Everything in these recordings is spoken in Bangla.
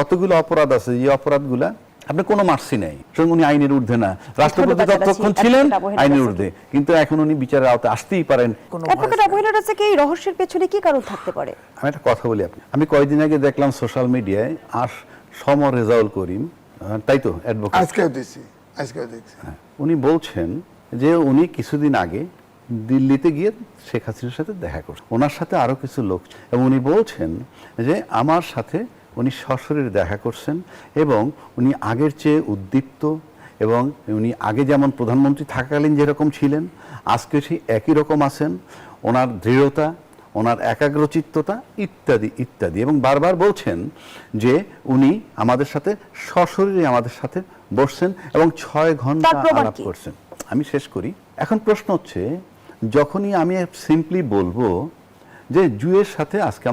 কতগুলো অপরাধ আছে, এই অপরাধগুলা আপনি কোনো মার্সি নেই। সুতরাং উনি আইনের ঊর্ধ্বে না, রাষ্ট্রপতি ততক্ষণ ছিলেন আইনের ঊর্ধ্বে, কিন্তু এখন উনি বিচারের আওতায় আসতেই পারেন। অ্যাডভোকেট আবু হেলাল রাজা, এই রহস্যের পেছনে কি কারণ থাকতে পারে? আমি একটা কথা বলি আপনি, আমি কয়েকদিন আগে দেখলাম সোশ্যাল মিডিয়ায় সমর রেজাউল করিম, তাই তো অ্যাডভোকেট, আজকেও দেখছি। উনি বলছেন যে উনি কিছুদিন আগে দিল্লিতে গিয়ে শেখ হাসিনার সাথে দেখা করছেন, ওনার সাথে আরো কিছু লোক, এবং উনি বলছেন যে আমার সাথে উনি সশরীরে দেখা করছেন এবং উনি আগের চেয়ে উদ্দীপ্ত, এবং উনি আগে যেমন প্রধানমন্ত্রী থাকাকালীন যেরকম ছিলেন আজকে সেই একই রকম আছেন, ওনার দৃঢ়তা, ওনার একাগ্রচিত্ততা ইত্যাদি ইত্যাদি, এবং বারবার বলছেন যে উনি আমাদের সাথে সশরীরে আমাদের সাথে বসছেন এবং 6 ঘন্টা আলাপ করছেন। আমি শেষ করি। এখন প্রশ্ন হচ্ছে, যখনই আমি সিম্পলি বলবো যে জুয়ের সাথে আজকে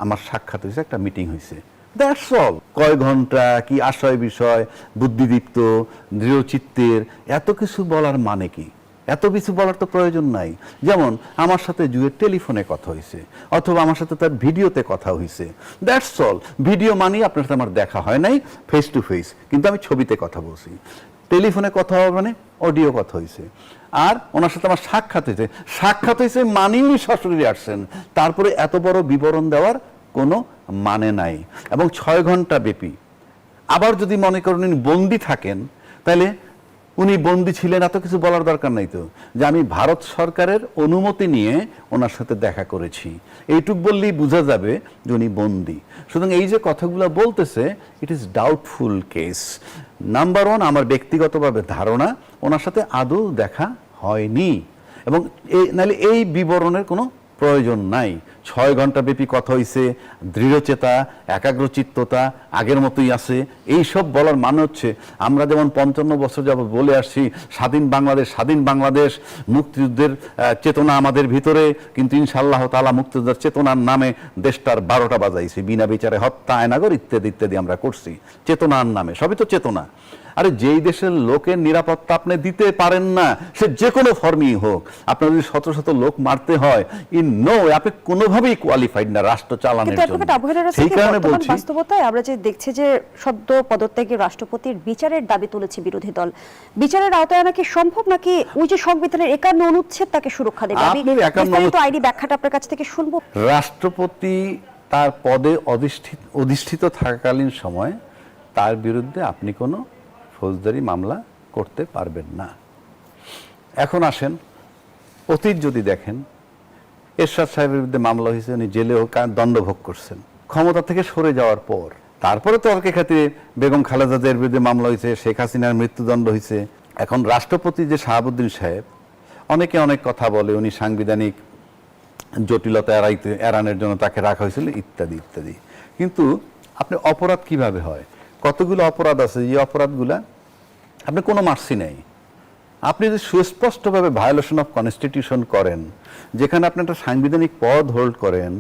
আমার সাক্ষাৎ হয়েছে, একটা মিটিং হয়েছে, দ্যাটস অল। কয় ঘন্টা, কি আশয় বিষয়, বুদ্ধিদীপ্ত, দৃঢ়চিত্তের, এত কিছু বলার মানে কি? এত কিছু বলার তো প্রয়োজন নাই। যেমন আমার সাথে জুয়ের টেলিফোনে কথা হয়েছে, অথবা আমার সাথে তার ভিডিওতে কথা হয়েছে, দ্যাটস অল। ভিডিও মানে আপনার সাথে আমার দেখা হয় নাই ফেস টু ফেস, কিন্তু আমি ছবিতে কথা বলছি। টেলিফোনে কথা হবে মানে অডিও কথা হয়েছে। আর ওনার সাথে আমার সাক্ষাৎ হয়েছে মানেই উনি সশরীরে আসছেন। তারপরে এত বড় বিবরণ দেওয়ার কোনো মানে নাই, এবং 6 ঘন্টা ব্যাপী। আবার যদি মনে করেন উনি বন্দি থাকেন, তাহলে উনি বন্দি ছিলেন, এত কিছু বলার দরকার নাই তো, যে আমি ভারত সরকারের অনুমতি নিয়ে ওনার সাথে দেখা করেছি, এইটুক বললেই বোঝা যাবে যে উনি বন্দি। সুতরাং এই যে কথাগুলো বলতেছে, it is doubtful case. Number 1, আমার ব্যক্তিগতভাবে ধারণা ওনার সাথে আদৌ দেখা হয়নি, এবং নাহলে এই বিবরণের কোনো প্রয়োজন নাই। 6 ঘন্টা ব্যাপী কথা হয়েছে, দৃঢ়চেতা, একাগ্রচিত্ততা আগের মতোই আছে, এইসব বলার মানে হচ্ছে আমরা যেমন 55 বছর যাবত বলে আসছি স্বাধীন বাংলাদেশ, মুক্তিযুদ্ধের চেতনা আমাদের ভিতরে, কিন্তু ইনশাআল্লাহ তাআলা মুক্তিযুদ্ধের চেতনার নামে দেশটার 12টা বাজাইছি, বিনা বিচারে হত্যা, আয়নাগর ইত্যাদি ইত্যাদি আমরা করছি চেতনার নামে। সবই তো চেতনা। আরে যেই দেশের লোকের নিরাপত্তা আপনি দিতে পারেন না, সে যে কোনো ফর্মই হোক, আপনার যদি শত শত লোক মারতে হয়, আপনি কোনোভাবেই কোয়ালিফাইড না রাষ্ট্র চালানোর জন্য। সেই কারণে বলছি, বাস্তবতায় আমরা যে দেখছি যে সদ্য পদত্যাগী রাষ্ট্রপতির বিচারের দাবি তুলেছে বিরোধী দল, বিচারের আওতায় আনা কি সম্ভব, নাকি ওই যে সংবিধানের 51 অনুচ্ছেদ তাকে সুরক্ষা দেবে? আমি বিস্তারিত আইনি ব্যাখ্যাটা আপনার কাছ থেকে শুনবো। রাষ্ট্রপতি তার পদে অধিষ্ঠিত থাকাকালীন সময় তার বিরুদ্ধে আপনি কোনো ফৌজদারি মামলা করতে পারবেন না। এখন আসেন, অতীত যদি দেখেন, এরশাদ সাহেবের বিরুদ্ধে মামলা হয়েছে, উনি জেলেও দণ্ডভোগ করছেন ক্ষমতা থেকে সরে যাওয়ার পর। তারপরে তর্কের খাতিরে বেগম খালেদা জিয়ার বিরুদ্ধে মামলা হয়েছে, শেখ হাসিনার মৃত্যুদণ্ড হয়েছে। এখন রাষ্ট্রপতি যে শাহাবুদ্দিন সাহেব, অনেকে অনেক কথা বলে উনি সাংবিধানিক জটিলতা এড়ানোর জন্য তাকে রাখা হয়েছিল ইত্যাদি ইত্যাদি, কিন্তু আপনি অপরাধ কিভাবে হয়? কতগুলো অপরাধ আছে, এই অপরাধগুলা আপনি কোনো মার্সি নেই। আপনি যদি সুস্পষ্টভাবে ভায়োলেশন অফ কনস্টিটিউশন করেন, যেখানে আপনি একটা সাংবিধানিক পদ হোল্ড করেন,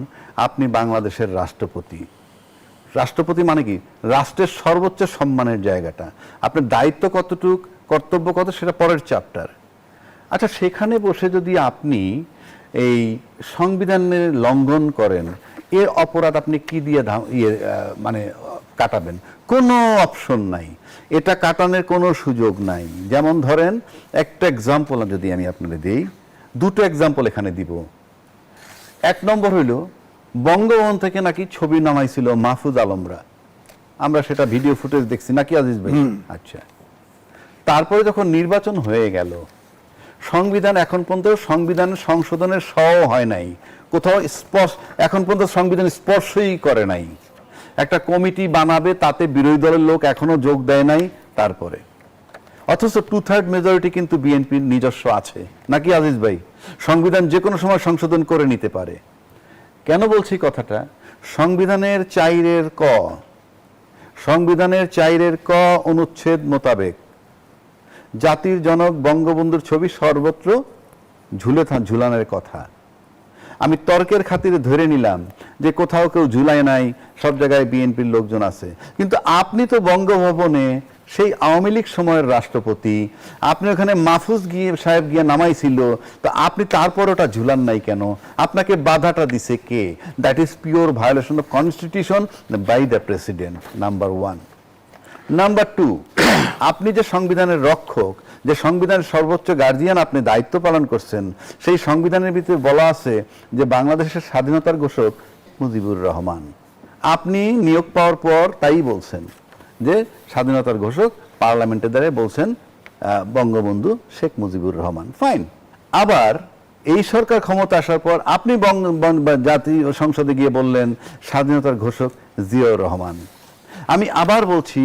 আপনি বাংলাদেশের রাষ্ট্রপতি মানে কি? রাষ্ট্রের সর্বোচ্চ সম্মানের জায়গাটা। আপনার দায়িত্ব কতটুক, কর্তব্য কত, সেটা পরের চ্যাপ্টার। আচ্ছা, সেখানে বসে যদি আপনি এই সংবিধানের লঙ্ঘন করেন, এর অপরাধ আপনি কি দিয়ে মানে কাটাবেন? কোনো অপশন নাই, এটা কাটানোর কোনো সুযোগ নাই। যেমন ধরেন, একটা এক্সাম্পল যদি আমি আপনাদের দিই, 2টো এক্সাম্পল এখানে দিব। 1 নম্বর হইল, বঙ্গভবন থেকে নাকি ছবি নামাইছিল মাহফুজ আলমরা, আমরা সেটা ভিডিও ফুটেজ দেখছি নাকি আজিজ ভাই? আচ্ছা, তারপরে যখন নির্বাচন হয়ে গেল, সংবিধান এখন পর্যন্ত সংবিধানের সংশোধনের হয় নাই, কোথাও এখন পর্যন্ত সংবিধান স্পর্শই করে নাই। একটা কমিটি বানাবে, তাতে বিরোধী দলের লোক এখনো যোগ দেয় নাই। তারপরে অথচ 2/3 মেজরিটি কিন্তু বিএনপির নিজস্ব আছে নাকি আজিজ ভাই? সংবিধান যে কোনো সময় সংশোধন করে নিতে পারে। কেন বলছি কথাটা? সংবিধানের 4 ক অনুচ্ছেদ মোতাবেক জাতির জনক বঙ্গবন্ধুর ছবি সর্বত্র ঝুলানোর কথা। আমি তর্কের খাতিরে ধরে নিলাম যে কোথাও কেউ ঝুলায় নাই, সব জায়গায় বিএনপির লোকজন আছে, কিন্তু আপনি তো বঙ্গভবনে সেই আওয়ামী লীগ সময়ের রাষ্ট্রপতি, আপনি ওখানে মাহফুজ সাহেব গিয়ে নামাইছিল, তো আপনি তারপর ওটা ঝুলান নাই কেন? আপনাকে বাধাটা দিছে কে? That is pure violation of constitution by the president, number 1। Number 2, আপনি যে সংবিধানের রক্ষক, যে সংবিধানের সর্বোচ্চ গার্জিয়ান আপনি দায়িত্ব পালন করছেন, সেই সংবিধানের ভিতরে বলা আছে যে বাংলাদেশের স্বাধীনতার ঘোষক মুজিবুর রহমান। আপনি নিয়োগ পাওয়ার পর তাই বলছেন যে স্বাধীনতার ঘোষক পার্লামেন্টের দ্বারা বলছেন বঙ্গবন্ধু শেখ মুজিবুর রহমান, ফাইন। আবার এই সরকার ক্ষমতা আসার পর আপনি জাতীয় সংসদে গিয়ে বললেন স্বাধীনতার ঘোষক জিয়াউর রহমান। আমি আবার বলছি,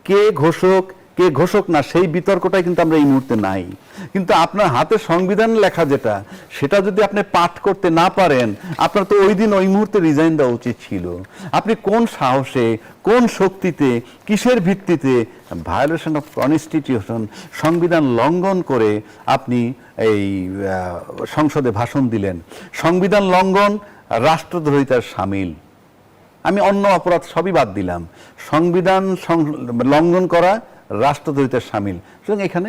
কে ঘোষক না সেই বিতর্কটাই কিন্তু আমরা এই মুহূর্তে নাই। কিন্তু আপনার হাতে সংবিধান লেখা যেটা, সেটা যদি আপনি পাঠ করতে না পারেন, আপনার তো ওই দিন ওই মুহূর্তে রিজাইন দেওয়া উচিত ছিল। আপনি কোন সাহসে, কোন শক্তিতে, কিসের ভিত্তিতে ভায়োলেশন অফ কনস্টিটিউশন, সংবিধান লঙ্ঘন করে আপনি এই সংসদে ভাষণ দিলেন? সংবিধান লঙ্ঘন রাষ্ট্রদ্রোহিতার শামিল। আমি অন্য অপরাধ সবই বাদ দিলাম, সংবিধান লঙ্ঘন করা রাষ্ট্রদ্রোহিতার শামিল। সুতরাং এখানে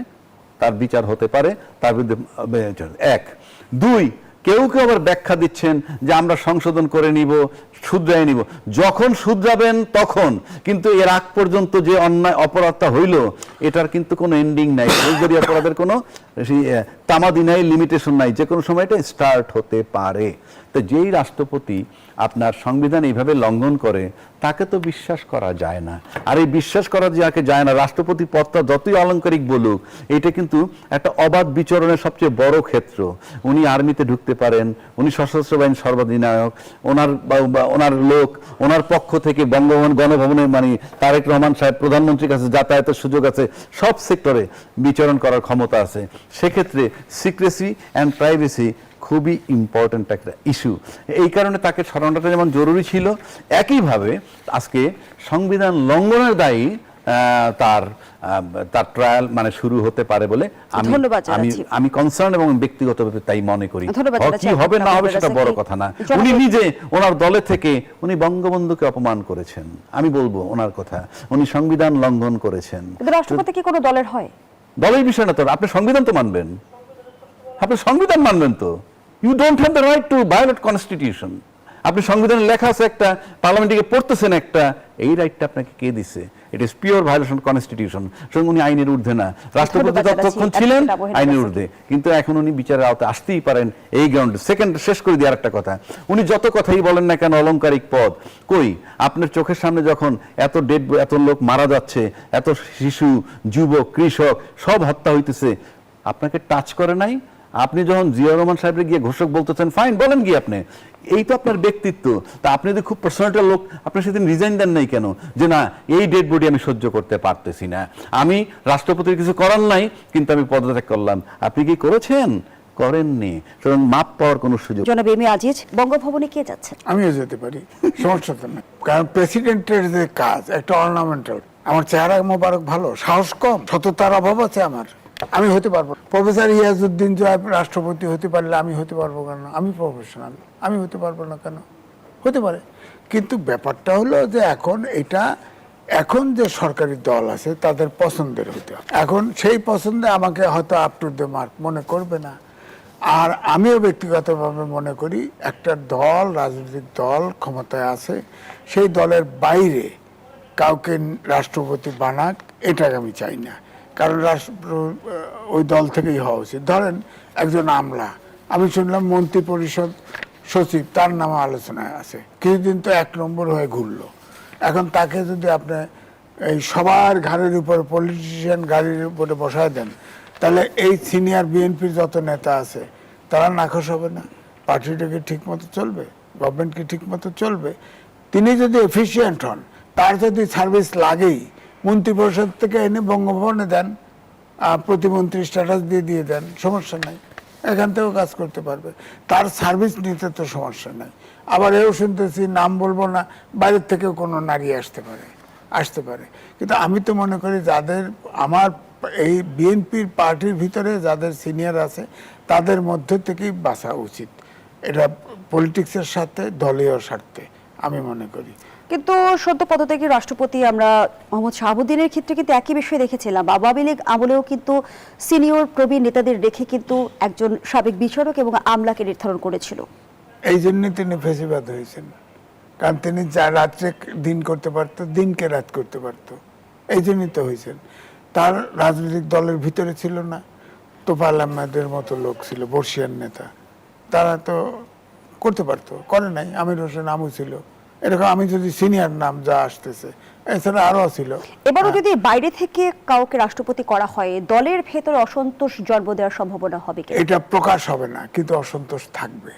তার বিচার হতে পারে, তার বিরুদ্ধে 1। 2, কেউ আবার ব্যাখ্যা দিচ্ছেন যে আমরা সংশোধন করে নিব, শুধরাই নিব। যখন শুধরাবেন তখন, কিন্তু এর আগ পর্যন্ত যে অন্যায় অপরাধটা হইল এটার কিন্তু কোনো এন্ডিং নাই, ফৌজদারি অপরাধের কোনো তামাদি নাই, লিমিটেশন নাই, যে কোনো সময় এটা স্টার্ট হতে পারে। তো যেই রাষ্ট্রপতি আপনার সংবিধান এইভাবে লঙ্ঘন করে তাকে তো বিশ্বাস করা যায় না। আর এই বিশ্বাস করা যাকে যায় না, রাষ্ট্রপতি পদটা যতই অলংকারিক বলুক, এটা কিন্তু একটা অবাধ বিচরণের সবচেয়ে বড় ক্ষেত্র। উনি আর্মিতে ঢুকতে পারেন, উনি সশস্ত্র বাহিনীর সর্বাধিনায়ক, ওনার লোক, ওনার পক্ষ থেকে বঙ্গভবন গণভবনে মানে তারেক রহমান সাহেব প্রধানমন্ত্রীর কাছে যাতায়াতের সুযোগ আছে, সব সেক্টরে বিচরণ করার ক্ষমতা আছে। সেক্ষেত্রে সিক্রেসি অ্যান্ড প্রাইভেসি খুবই ইম্পর্ট্যান্ট একটা ইস্যু। এই কারণে তাকে সরানোটা যেমন জরুরি ছিল, একইভাবে আজকে সংবিধান লঙ্ঘনের দায়ী তার ট্রায়াল মানে শুরু হতে পারে বলে আমি কনসার্ন এবং ব্যক্তিগতভাবে তাই মনে করি। কি হবে না হবে সেটা বড় কথা না। উনি নিজে ওনার দলে থেকে উনি বঙ্গবন্ধুকে অপমান করেছেন, আমি বলবো ওনার কথা, উনি সংবিধান লঙ্ঘন করেছেন। রাষ্ট্রপতি কি কোনো দলের হয়? দলের বিষয় না তো, আপনি সংবিধান তো মানবেন, আপনি সংবিধান মানবেন তো। You don't have the right to violate constitution. আপনি সংবিধানে লেখা আছে একটা, পার্লামেন্টে পড়তেছেন একটা, এই রাইটটা আপনাকে কে দিছে? It is pure violation constitution. সুতরাং উনি আইনের ঊর্ধ্বে না, রাষ্ট্রপতি ততক্ষণ ছিলেন আইনের ঊর্ধ্বে, কিন্তু এখন উনি বিচারের আওতায় আসতেই পারেন এই গ্রাউন্ডে। সেকেন্ড শেষ করে দিয়ে আরেকটা কথা, উনি যত কথাই বলেন না কেন অলংকারিক পদ, কই আপনার চোখের সামনে যখন এত লোক মারা যাচ্ছে, এত শিশু, যুবক, কৃষক সব হত্যা হইতেছে, আপনাকে টাচ করে নাই? আপনি যখন জিয়াউর রহমান সাহেবের গিয়ে ঘোষক বলতেছেন, ফাইন বলেন গিয়ে আপনি, এই তো আপনার ব্যক্তিত্ব। তা আপনি যদি খুব পার্সোনাল লোক, আপনি সেদিন রিজাইন দেন নাই কেন? যে না, এই ডেড বডি আমি সহ্য করতে পারতেছি না, আমি রাষ্ট্রপতির কিছু করার নাই কিন্তু আমি পদত্যাগ করলাম। আপনি কি করেছেন? করেননি। সুতরাং মাপ পাওয়ার কোনো সুযোগ। জনাব এম এ আজিজ, বঙ্গভবনে কে যাচ্ছেন? আমিও যেতে পারি, সমস্যা তো না। কারণ প্রেসিডেন্টের যে কাজ একটা অর্নামেন্টাল। আমার চেহারা মোবারক ভালো, সাহস কম, সততার অভাব আছে আমার, আমি হতে পারবো। প্রফেসর ইয়াজউদ্দিন জয় রাষ্ট্রপতি হতে পারলে আমি হতে পারবো কেন? আমি প্রফেশনাল, আমি হতে পারবো না কেন? হতে পারে। কিন্তু ব্যাপারটা হলো যে এখন যে সরকারি দল আছে তাদের পছন্দের হতে হবে। এখন সেই পছন্দে আমাকে হয়তো আপ টু দ্য মার্ক মনে করবে না। আর আমিও ব্যক্তিগতভাবে মনে করি একটা দল, রাজনৈতিক দল ক্ষমতায় আছে, সেই দলের বাইরে কাউকে রাষ্ট্রপতি বানাক, এটাকে আমি চাই না। কারণ ওই দল থেকেই হওয়া উচিত। ধরেন একজন আমলা, আমি শুনলাম মন্ত্রী পরিষদ সচিব, তার নামে আলোচনায় আছে, কিছুদিন তো 1 নম্বর হয়ে ঘুরলো। এখন তাকে যদি আপনি এই সবার ঘাড়ের উপর, পলিটিশিয়ান গাড়ির উপরে বসায় দেন, তাহলে এই সিনিয়র বিএনপির যত নেতা আছে তারা নাখোশ হবে না? পার্টিটা কি ঠিক মতো চলবে? গভর্নমেন্ট কি ঠিক মতো চলবে? তিনি যদি এফিসিয়েন্ট হন, তার যদি সার্ভিস লাগেই, মন্ত্রী পরিষদ থেকে এনে বঙ্গভবনে দেন, প্রতিমন্ত্রী স্ট্যাটাস দিয়ে দেন, সমস্যা নাই, এখান থেকেও কাজ করতে পারবে, তার সার্ভিস নিতে তো সমস্যা নাই। আবার এও শুনতেছি, নাম বলবো না, বাইরের থেকেও কোনো নারী আসতে পারে। কিন্তু আমি তো মনে করি যাদের, আমার এই বিএনপির পার্টির ভিতরে যাদের সিনিয়র আছে তাদের মধ্যে থেকেই বাঁচা উচিত। এটা পলিটিক্সের সাথে দলীয় স্বার্থে আমি মনে করি। কিন্তু সদ্য পদত্যাগী রাষ্ট্রপতি আমরা মোহাম্মদ শাহাবুদ্দিনের ক্ষেত্রে কিন্তু একই বিষয় দেখেছিলাম। আওয়ামী লীগ আমলেও কিন্তু সিনিয়র প্রবীণ নেতাদের রেখে কিন্তু একজন সাবেক বিচারক এবং আমলাকে নির্ধারণ করেছিল। এই জন্য তিনি ফেসিবাদ হয়েছেন, কারণ তিনি যা রাত্রে দিন করতে পারতো, দিনকে রাত করতে পারতো, এই জন্যই তো হয়েছেন। তার রাজনৈতিক দলের ভিতরে ছিল না তোফায়েল আহমেদের মতো লোক ছিল, বর্ষিয়ান নেতা, তারা তো করতে পারতো, করে নাই। আমির হোসেন আমু ছিল, এরকম আমি যদি সিনিয়র নাম যা আসতেছে, এছাড়া আরো ছিল। এবারও যদি বাইরে থেকে কাউকে রাষ্ট্রপতি করা হয়, দলের ভেতরে অসন্তোষ জন্ম দেওয়ার সম্ভাবনা হবে কি? এটা প্রকাশ হবে না, কিন্তু অসন্তোষ থাকবে,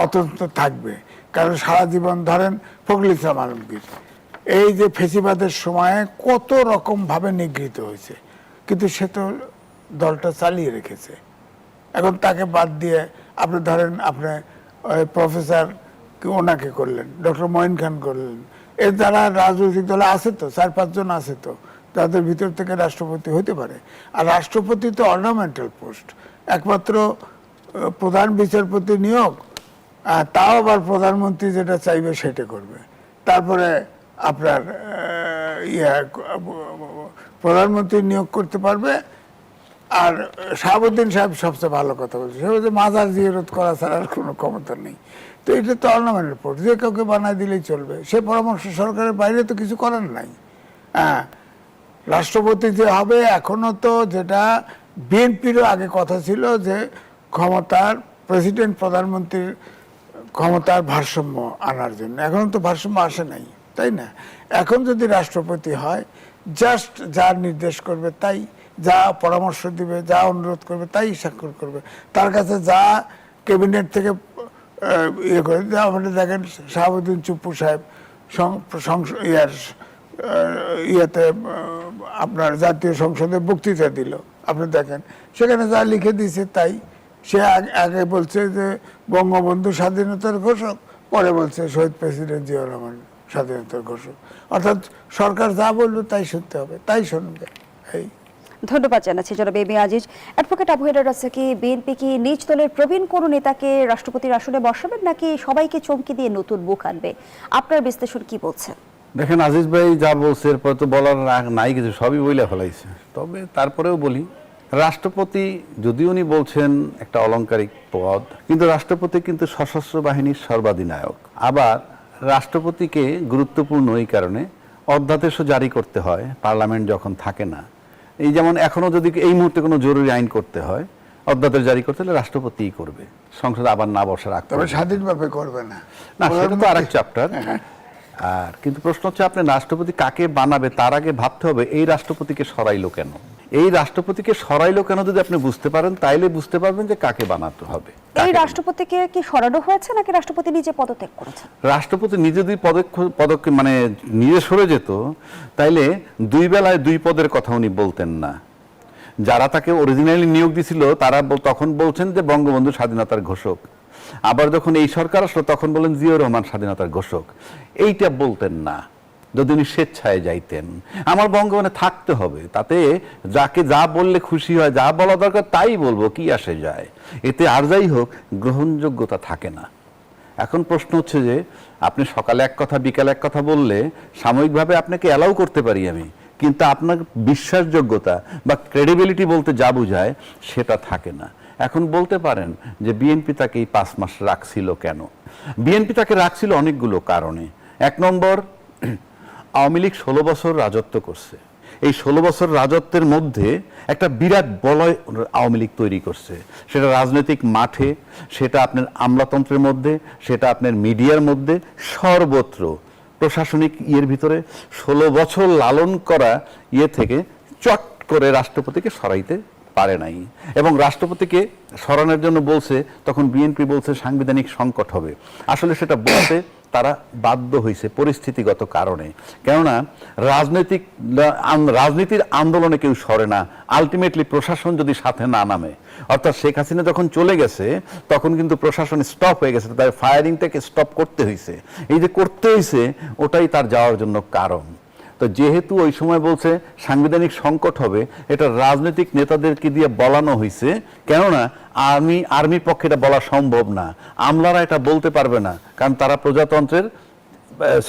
অতন্ত থাকবে। কারণ সারা জীবন ধরেন ফখরুল ইসলাম আলমগীর এই যে ফেসিবাদের সময়ে কত রকম ভাবে নিগৃহীত হয়েছে, কিন্তু সে তো দলটা চালিয়ে রেখেছে। এখন তাকে বাদ দিয়ে আপনি ধরেন আপনি প্রফেসর ওনাকে করলেন, ডক্টর মঈন খান করলেন, এর দ্বারা রাজনৈতিক দলে আছে তো 4-5 জন আছে তো, তাদের ভিতর থেকে রাষ্ট্রপতি হতে পারে। আর রাষ্ট্রপতি তো অর্নামেন্টাল পোস্ট, একমাত্র প্রধান বিচারপতি নিয়োগ, তাও আবার প্রধানমন্ত্রী যেটা চাইবে সেটা করবে। তারপরে আপনার প্রধানমন্ত্রী নিয়োগ করতে পারবে। আর শাহাবুদ্দিন সাহেব সবচেয়ে ভালো কথা বলছে, সে বলছে মাজার জিয়ারত করা ছাড়া আর কোনো ক্ষমতা নেই। তো এটা তো অর্নামেন্টাল পোস্ট, যে কাউকে বানায় দিলেই চলবে, সে পরামর্শ সরকারের বাইরে তো কিছু করার নাই। হ্যাঁ, রাষ্ট্রপতি যে হবে, এখনো তো যেটা বিএনপিরও আগে কথা ছিল যে ক্ষমতার প্রেসিডেন্ট প্রধানমন্ত্রীর ক্ষমতার ভারসাম্য আনার জন্য, এখন তো ভারসাম্য আসে নাই, তাই না? এখন যদি রাষ্ট্রপতি হয়, জাস্ট যা নির্দেশ করবে তাই, যা পরামর্শ দিবে, যা অনুরোধ করবে তাই স্বাক্ষর করবে। তার কাছে যা ক্যাবিনেট থেকে ইয়ে করে, আপনি দেখেন শাহাবুদ্দিন চুপ্পু সাহেব ইয়েতে আপনার জাতীয় সংসদে বক্তৃতা দিল, আপনি দেখেন সেখানে যা লিখে দিয়েছে তাই। সে আগে বলছে যে বঙ্গবন্ধু স্বাধীনতার ঘোষক, পরে বলছে শহীদ প্রেসিডেন্ট জিয়াউর রহমান স্বাধীনতার ঘোষক। অর্থাৎ সরকার যা বলবে তাই শুনতে হবে, তাই শুনবে। এই ধন্যবাদ জানাচ্ছি জনাব M A Aziz. Advocate Abu Haider Razzaki, BNP কি নিজ দলের প্রবীণ কোন নেতাকে রাষ্ট্রপতির আসনে বসাবেন, নাকি সবাইকে চমকে দিয়ে নতুন মুখ আনবে? আপনার বিশ্লেষণ কি বলছে? দেখেন আজিজ ভাই যা বলছে এরপর তো বলার নাই কিছু, সবই বইলে ফেলাইছে। তবে তারপরেও বলি, রাষ্ট্রপতি যদি উনি বলছেন একটা অলংকারিক পদ, কিন্তু রাষ্ট্রপতি কিন্তু সশস্ত্র বাহিনীর সর্বাধিনায়ক। আবার রাষ্ট্রপতিকে গুরুত্বপূর্ণ এই কারণে অধ্যাদেশও জারি করতে হয় পার্লামেন্ট যখন থাকে না। এই যেমন এখনো যদি এই মুহূর্তে কোনো জরুরি আইন করতে হয়, অধ্যাদেশ জারি করতে হলে রাষ্ট্রপতিই করবে, সংসদে আবার না বসার আগ তবে স্বাধীনভাবে করবে না, না, সেটা তো আরেক চ্যাপ্টার। আর কিন্তু প্রশ্ন হচ্ছে আপনি রাষ্ট্রপতি কাকে বানাবে তার আগে ভাবতে হবে এই রাষ্ট্রপতিকে সরাইলো কেন। এই রাষ্ট্রপতিকে সরাইলো কেন যদি আপনি বুঝতে পারেন, তাইলে বুঝতে পারবেন যে কাকে বানাতে হবে। এই রাষ্ট্রপতিকে কি সরানো হয়েছে, নাকি রাষ্ট্রপতি নিজে পদত্যাগ করেছেন? রাষ্ট্রপতি নিজে যদি পদক্ষেপ মানে নিজে সরে যেত, তাইলে দুই বেলায় দুই পদের কথা উনি বলতেন না। যারা তাকে অরিজিনালি নিয়োগ দিছিল তারা তখন বলছেন যে বঙ্গবন্ধু স্বাধীনতার ঘোষক, আবার যখন এই সরকার আসলো তখন বলেন জিয়াউর রহমান স্বাধীনতার ঘোষক। এইটা বলতেন না যদি উনি স্বেচ্ছায় যাইতেন। আমার বঙ্গবন্ধে থাকতে হবে, তাতে যাকে যা বললে খুশি হয়, যা বলা দরকার তাই বলবো, কি আসে যায়, এতে আর যাই হোক গ্রহণযোগ্যতা থাকে না। এখন প্রশ্ন হচ্ছে যে আপনি সকালে এক কথা বিকালে এক কথা বললে সাময়িকভাবে আপনাকে অ্যালাউ করতে পারি আমি, কিন্তু আপনার বিশ্বাসযোগ্যতা বা ক্রেডিবিলিটি বলতে যা বোঝায় সেটা থাকে না। এখন বলতে পারেন যে বিএনপি তাকে এই 5 মাস রাখছিল কেন? বিএনপি তাকে রাখছিল অনেকগুলো কারণে। 1 নম্বর, আওয়ামী লীগ 16 বছর রাজত্ব করছে। এই 16 বছর রাজত্বের মধ্যে একটা বিরাট বলয় আওয়ামী লীগ তৈরি করছে, সেটা রাজনৈতিক মাঠে, সেটা আপনার আমলাতন্ত্রের মধ্যে, সেটা আপনার মিডিয়ার মধ্যে, সর্বত্র প্রশাসনিক ইয়ের ভিতরে 16 বছর লালন করা ইয়ে থেকে চট করে রাষ্ট্রপতিকে সরাইতে পারে নাই। এবং রাষ্ট্রপতিকে সরানোর জন্য বলছে, তখন বিএনপি বলছে সাংবিধানিক সংকট হবে। আসলে সেটা বলতে তারা বাধ্য হয়েছে পরিস্থিতিগত কারণে। কেননা রাজনীতির আন্দোলনে কেউ সরে না, আলটিমেটলি প্রশাসন যদি সাথে না নামে। অর্থাৎ শেখ হাসিনা যখন চলে গেছে তখন কিন্তু প্রশাসন স্টপ হয়ে গেছে, তাই ফায়ারিংটাকে স্টপ করতে হয়েছে। এই যে করতে হয়েছে ওটাই তার যাওয়ার জন্য কারণ। তো যেহেতু ওই সময় বলছে সাংবিধানিক সংকট হবে, এটা রাজনৈতিক নেতাদেরকে দিয়ে বলানো হয়েছে। কেননা আর্মির পক্ষে এটা বলা সম্ভব না, আমলারা এটা বলতে পারবে না, কারণ তারা প্রজাতন্ত্রের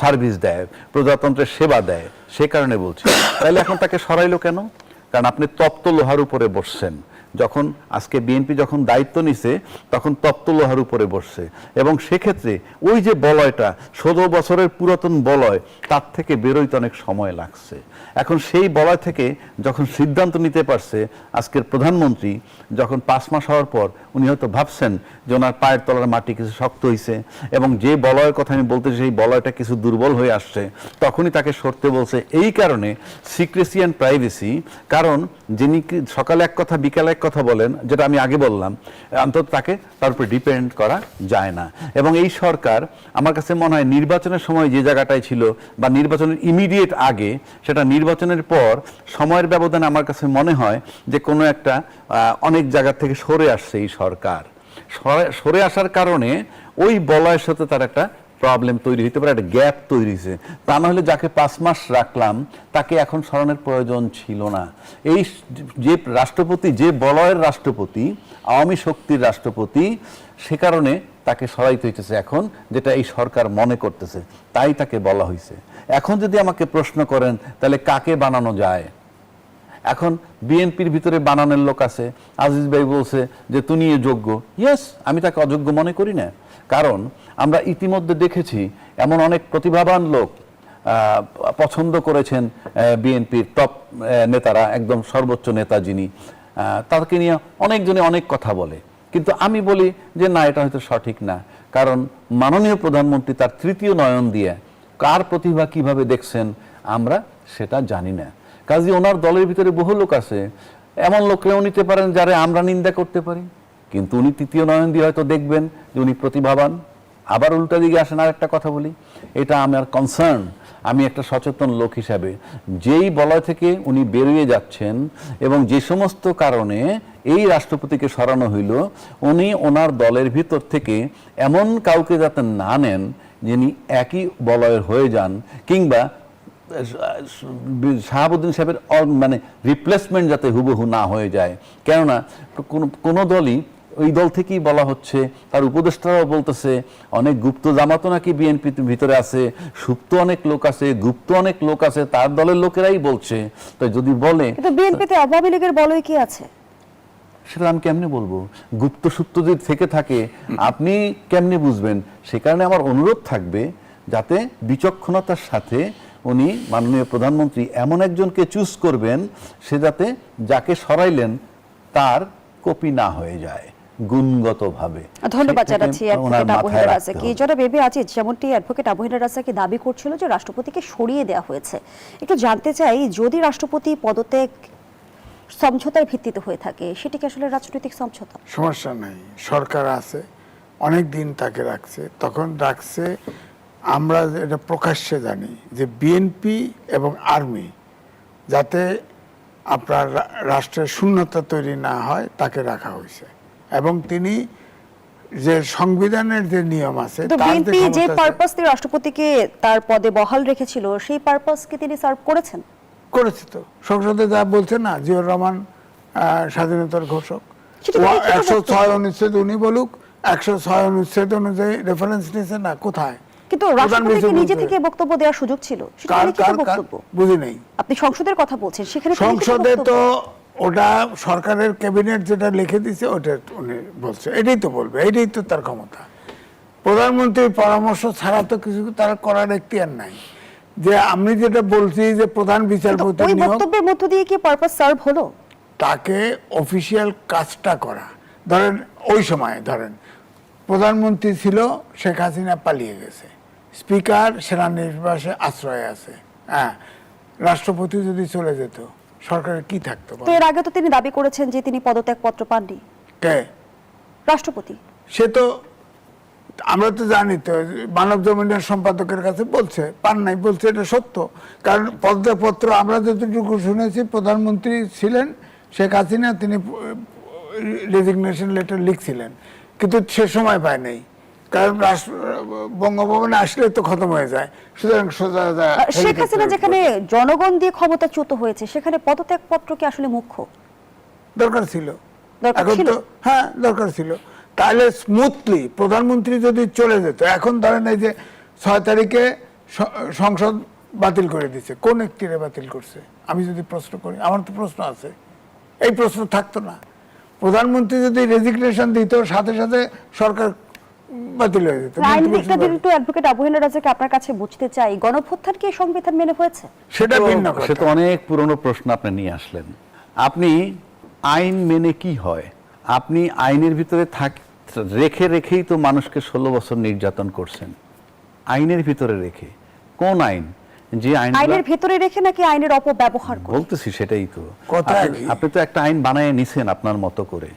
সার্ভিস দেয়, প্রজাতন্ত্রের সেবা দেয়, সে কারণে বলছি। তাহলে এখন তাকে সরাইলো কেন? কারণ আপনি তপ্ত লোহার উপরে বসছেন। যখন আজকে বিএনপি যখন দায়িত্ব নিছে তখন তপ্ত লোহার উপরে বসছে, এবং সেক্ষেত্রে ওই যে বলয়টা 16 বছরের পুরাতন বলয়, তার থেকে বেরোইতে অনেক সময় লাগছে। এখন সেই বলয় থেকে যখন সিদ্ধান্ত নিতে পারছে আজকের প্রধানমন্ত্রী, যখন 5 মাস হওয়ার পর উনি হয়তো ভাবছেন যে ওনার পায়ের তলার মাটি কিছু শক্ত হয়েছে, এবং যে বলয়ের কথা আমি বলতে সেই বলয়টা কিছু দুর্বল হয়ে আসছে, তখনই তাকে সরতে বলছে। এই কারণে সিক্রেসি অ্যান্ড প্রাইভেসি, কারণ যিনি সকালে এক কথা বিকালে এক কথা বলেন, যেটা আমি আগে বললাম, অন্তত তাকে তার উপর ডিপেন্ড করা যায় না। এবং এই সরকার আমার কাছে মনে হয় নির্বাচনের সময় যে জায়গাটায় ছিল, বা নির্বাচনের ইমিডিয়েট আগে, সেটা নির্বাচনের পর সময়ের ব্যবধানে আমার কাছে মনে হয় যে কোনো একটা অনেক জায়গা থেকে সরে আসছে এই সরকার। সরে আসার কারণে ওই বলয়ের সাথে তার একটা প্রবলেম তৈরি হতে পারে, একটা গ্যাপ তৈরি হয়েছে। তা না হলে যাকে 5 মাস রাখলাম তাকে এখন সরানোর প্রয়োজন ছিল না। এই যে রাষ্ট্রপতি, যে বলয়ের রাষ্ট্রপতি, আওয়ামী শক্তির রাষ্ট্রপতি, সে কারণে তাকে সরাইতে হইতেছে এখন, যেটা এই সরকার মনে করতেছে, তাই তাকে বলা হয়েছে। এখন যদি আমাকে প্রশ্ন করেন তাহলে কাকে বানানো যায়, এখন বিএনপির ভিতরে বানানোর লোক আছে। আজিজ ভাই বলছে যে তুমি যোগ্য। ইয়েস, আমি তাকে অযোগ্য মনে করি না, কারণ আমরা ইতিমধ্যে দেখেছি এমন অনেক প্রতিভাবান লোক পছন্দ করেছেন বিএনপির টপ নেতারা, একদম সর্বোচ্চ নেতা যিনি, তাকে নিয়ে অনেকজনে অনেক কথা বলে। কিন্তু আমি বলি যে না, এটা হয়তো সঠিক না, কারণ মাননীয় প্রধানমন্ত্রী তার তৃতীয় নয়ন দিয়ে কার প্রতিভা কিভাবে দেখছেন আমরা সেটা জানি না। কাজে ওনার দলের ভিতরে বহু লোক আছে, এমন লোকরাও নিতে পারেন যারা আমরা নিন্দা করতে পারি, কিন্তু উনি তৃতীয় নয়ন দিয়ে হয়তো দেখবেন যে উনি প্রতিভাবান। আবার উল্টা দিকে আসেন, আর একটা কথা বলি, এটা আমার কনসার্ন। আমি একটা সচেতন লোক হিসাবে, যেই বলয় থেকে উনি বেরিয়ে যাচ্ছেন এবং যে সমস্ত কারণে এই রাষ্ট্রপতিকে সরানো হইল, উনি ওনার দলের ভিতর থেকে এমন কাউকে যাতে না নেন যিনি একই বলয়ের হয়ে যান, কিংবা শাহাবুদ্দিন সাহেবের মানে রিপ্লেসমেন্ট যাতে হুবহু না হয়ে যায়। কেননা কোনো দলই, ওই দল থেকেই বলা হচ্ছে, তার উপদেষ্টারাও বলতেছে অনেক গুপ্ত জামাতও নাকি বিএনপির ভিতরে আছে, সুপ্ত অনেক লোক আছে, গুপ্ত অনেক লোক আছে, তার দলের লোকেরাই বলছে। তো যদি বলে কিন্তু বিএনপিতে আওয়ামী লীগের বলয় কি আছে, সেটা আমি কেমনে বলবো? গুপ্ত সুপ্ত যদি থেকে থাকে আপনি কেমনে বুঝবেন? সে কারণে আমার অনুরোধ থাকবে যাতে বিচক্ষণতার সাথে উনি মাননীয় প্রধানমন্ত্রী এমন একজনকে চুজ করবেন, সে যাতে যাকে সরাইলেন তার কপি না হয়ে যায় গুণগতভাবে। ধন্যবাদ জানাচ্ছি অ্যাডভোকেট আবু হেনা রাজাকে। যারা বেবি আজিজ, যেমনটি অ্যাডভোকেট আবু হেনা রাজাকে দাবি করছিল যে রাষ্ট্রপতিকে সরিয়ে দেওয়া হয়েছে, একটু জানতে চাই, যদি রাষ্ট্রপতি পদত্যাগ সমঝোতার ভিত্তিতে হয়ে থাকে, সেটি কি আসলে রাজনৈতিক সমঝোতা? সমস্যা নাই, সরকার আছে, অনেক দিন তাকে রাখছে, তখন রাখছে। আমরা এটা প্রকাশ্যে জানি যে বিএনপি এবং আর্মি যাতে আপনার রাষ্ট্রের শূন্যতা তৈরি না হয় তাকে রাখা হয়েছে, এবং তিনি যে সংবিধানের যে নিয়ম আছে, বিএনপি যে পারপাস দিয়ে রাষ্ট্রপতিকে তার পদে বহাল রেখেছিল, সেই পারপাসকে তিনি সার্ভ করেছেন। করেছে তো, সংসদে যা বলছে না, জিয়াউর রহমান স্বাধীনতার ঘোষক, 106 অনুচ্ছেদ উনি বলুক, 106 অনুচ্ছেদ অনুযায়ী রেফারেন্স নিয়েছে না, কোথায়? কিন্তু রাষ্ট্রপতিকে নিজে থেকে বক্তব্য দেওয়ার সুযোগ ছিল, সেটা লিখিত বক্তব্য। বুঝি নাই, আপনি সংসদের কথা বলছেন, সেখানে সংসদে তো ওটা সরকারের ক্যাবিনেট যেটা লিখে দিয়েছে ওটা উনি বলছে, এটাই তো বলবে, এটাই তো তার ক্ষমতা। প্রধানমন্ত্রীর পরামর্শ ছাড়া তো কিছু তার করার এখতিয়ার নাই। যে আমি যেটা বলছি যে প্রধান বিচারপতি ওই বক্তব্যের মধ্য দিয়ে কি পারপাস সার্ভ হলো? তাকে অফিসিয়াল কাজটা করা, ধরেন ওই সময় ধরেন প্রধানমন্ত্রী ছিল, শেখ হাসিনা পালিয়ে গেছে, স্পিকার সেনানিবাসে আশ্রয় আছে, হ্যাঁ, রাষ্ট্রপতি যদি চলে যেত সরকারের কি থাকতো? তো এর আগে তো তিনি দাবি করেছেন যে তিনি পদত্যাগ পত্র পাননি। কে? রাষ্ট্রপতি। সে তো আমরা তো জানি তো, মানব জমিনের সম্পাদকের কাছে বলছে পান নাই, বলছে এটা সত্য। কারণ পদত্যাগপত্র আমরা যতটুকু শুনেছি, প্রধানমন্ত্রী ছিলেন শেখ হাসিনা, তিনি রেজিগনেশন লেটার লিখছিলেন, কিন্তু সে সময় পায় নাই, কারণ বঙ্গভবনে আসলে তো খতম হয়ে যায়। সুতরাং শেখ হাসিনা যেখানে জনগণ দিয়ে ক্ষমতাচ্যুত হয়েছে, সেখানে পদত্যাগ পত্র কি আসলে মুখ্য? দরকার ছিল, এখন তো হ্যাঁ দরকার ছিল। তাহলে স্মুথলি প্রধানমন্ত্রী যদি চলে যেত, এখন ধরেন এই যে 6 তারিখে সংসদ বাতিল করে দিচ্ছে, কোন একটিরে বাতিল করছে? আমি যদি প্রশ্ন করি, আমার তো প্রশ্ন আছে, এই প্রশ্ন থাকতো না। প্রধানমন্ত্রী যদি রেজিগনেশন দিত, সাথে সাথে সরকার বাতিল হয়ে যেত। আইন দিকটা যদি একটু অ্যাডভোকেট আবু হেনা রাজাকে আপনার কাছে বুঝতে চাই, গণঅভ্যুত্থান কি সংবিধান মেনে হয়েছে? সেটা ভিন্ন কথা। সে তো অনেক পুরনো প্রশ্ন আপনি নিয়ে আসলেন। আপনি আইন মেনে কি হয়? আপনি আইনের ভিতরে রেখেই তো মানুষকে 16 বছর নির্যাতন করছেন, আইনের ভিতরে রেখে। কোন আইন? যে আইনের ভিতরে রেখে নাকি আইনের অপব্যবহার করে? বলতেছি সেটাই তো। কথা আপনি তো একটা আইন বানায় নিছেন আপনার মতো করে।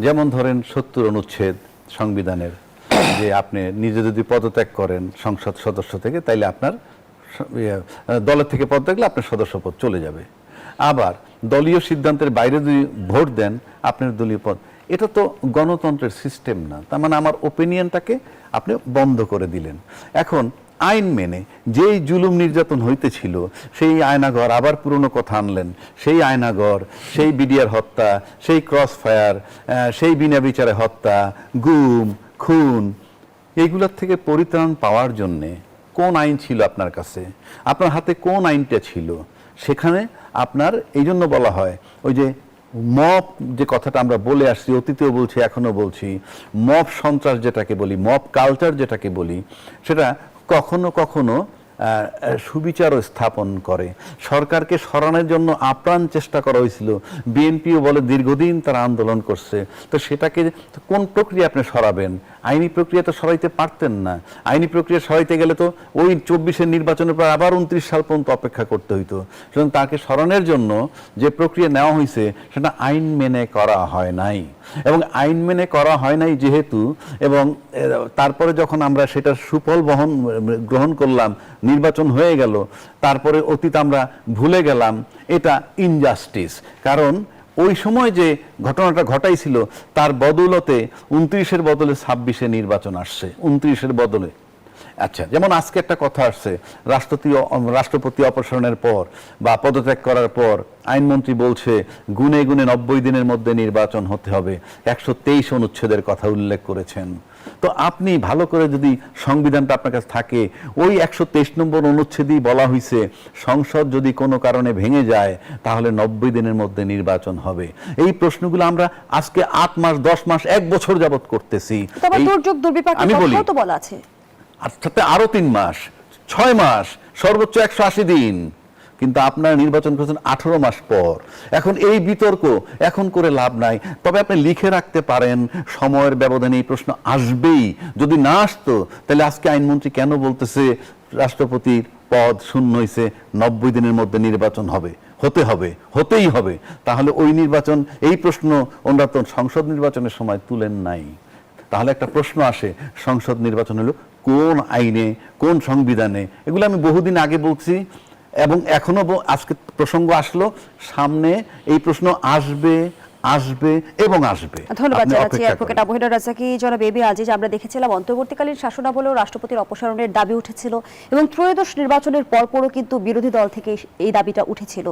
যেমন ধরেন 70 অনুচ্ছেদ সংবিধানের, যে আপনি নিজে যদি পদত্যাগ করেন সংসদ সদস্য থেকে, তাইলে আপনার দলের থেকে পদত্যাগ করলে আপনার সদস্যপদ চলে যাবে। আবার দলীয় সিদ্ধান্তের বাইরে যদি ভোট দেন, আপনার দলীয় পদ। এটা তো গণতন্ত্রের সিস্টেম না। তার মানে আমার ওপিনিয়নটাকে আপনি বন্ধ করে দিলেন। এখন আইন মেনে যেই জুলুম নির্যাতন হইতেছিল, সেই আয়নাঘর আবার পুরনো কথা আনলেন। সেই আয়নাঘর, সেই বিডিআর হত্যা, সেই ক্রস ফায়ার, সেই বিনা বিচারে হত্যা, গুম, খুন, এইগুলোর থেকে পরিত্রাণ পাওয়ার জন্যে কোন আইন ছিল আপনার কাছে? আপনার হাতে কোন আইনটা ছিল? সেখানে আপনার এই জন্য বলা হয়, ওই যে মব যে কথাটা আমরা বলে আসছি, অতীতেও বলছি, এখনো বলছি, মব সন্ত্রাস যেটাকে বলি, মব কালচার যেটাকে বলি, সেটা কখনো কখনো সুবিচারও স্থাপন করে। সরকারকে সরানোর জন্য আপ্রাণ চেষ্টা করা হয়েছিল। বিএনপিও বলে দীর্ঘদিন তারা আন্দোলন করছে। তো সেটাকে কোন প্রক্রিয়া আপনি সরাবেন? আইনি প্রক্রিয়া তো সরাইতে পারতেন না। আইনি প্রক্রিয়া সরাইতে গেলে তো ওই 24-এর নির্বাচনের পর আবার 29 সাল পর্যন্ত অপেক্ষা করতে হইতো। সুতরাং তাকে সরানোর জন্য যে প্রক্রিয়া নেওয়া হয়েছে, সেটা আইন মেনে করা হয় নাই। এবং আইন মেনে করা হয় নাই যেহেতু, এবং তারপরে যখন আমরা সেটার সুফল গ্রহণ করলাম, নির্বাচন হয়ে গেল, তারপরে অতীত আমরা ভুলে গেলাম, এটা ইনজাস্টিস। কারণ ওই সময় যে ঘটনাটা ঘটাইছিল, তার বদৌলতে 29-এর বদলে 26-এ নির্বাচন আসছে, 29-এর বদলে। আচ্ছা, যেমন আজকে একটা কথা আসছে, রাষ্ট্রপতি অপসারণের পর বা পদত্যাগ করার পর আইনমন্ত্রী বলছে গুনে গুনে 90 দিনের মধ্যে নির্বাচন হতে হবে। 123 অনুচ্ছেদের কথা উল্লেখ করেছেন। তো আপনি ভালো করে যদি সংবিধানটা আপনার কাছে থাকে, ওই 123 নম্বর অনুচ্ছেদেই বলা হয়েছে সংসদ যদি কোনো কারণে ভেঙে যায়, তাহলে 90 দিনের মধ্যে নির্বাচন হবে। এই প্রশ্নগুলো আমরা আজকে 8 মাস, 10 মাস, 1 বছর যাবত করতেছি। আমি বলি তো বলা আছে, আর সাথে আরো 3 মাস, 6 মাস, সর্বোচ্চ 180 দিন। কিন্তু আপনারা নির্বাচন করেছেন 18 মাস পর। এখন এই বিতর্ক এখন করে লাভ নাই। তবে আপনি লিখে রাখতে পারেন, সময়ের ব্যবধানে এই প্রশ্ন আসবেই। যদি না আসতো, তাহলে আজকে আইনমন্ত্রী কেন বলতেছে রাষ্ট্রপতির পদ শূন্য হয়েছে, 90 দিনের মধ্যে নির্বাচন হতেই হবে। তাহলে ওই নির্বাচন, এই প্রশ্ন ওনারা তো সংসদ নির্বাচনের সময় তুলেন নাই। তাহলে একটা প্রশ্ন আসে, সংসদ নির্বাচন হলো কোন আইনে, কোন সংবিধানে? এগুলো আমি বহুদিন আগে বলছি, এবং এখনো আজকে প্রসঙ্গ আসলো, সামনে এই প্রশ্ন আসবে এবং আসবে। ধন্যবাদ জানাচ্ছি অ্যাডভোকেট আবু হেনা রাজাকে। জনাব এবি আজিজ, আমরা দেখেছিলাম অন্তর্বর্তীকালীন শাসনামলেও রাষ্ট্রপতির অপসারণের দাবি উঠেছিল, এবং ত্রয়োদশ নির্বাচনের পরপরও কিন্তু বিরোধী দল থেকে এই দাবিটা উঠেছিল।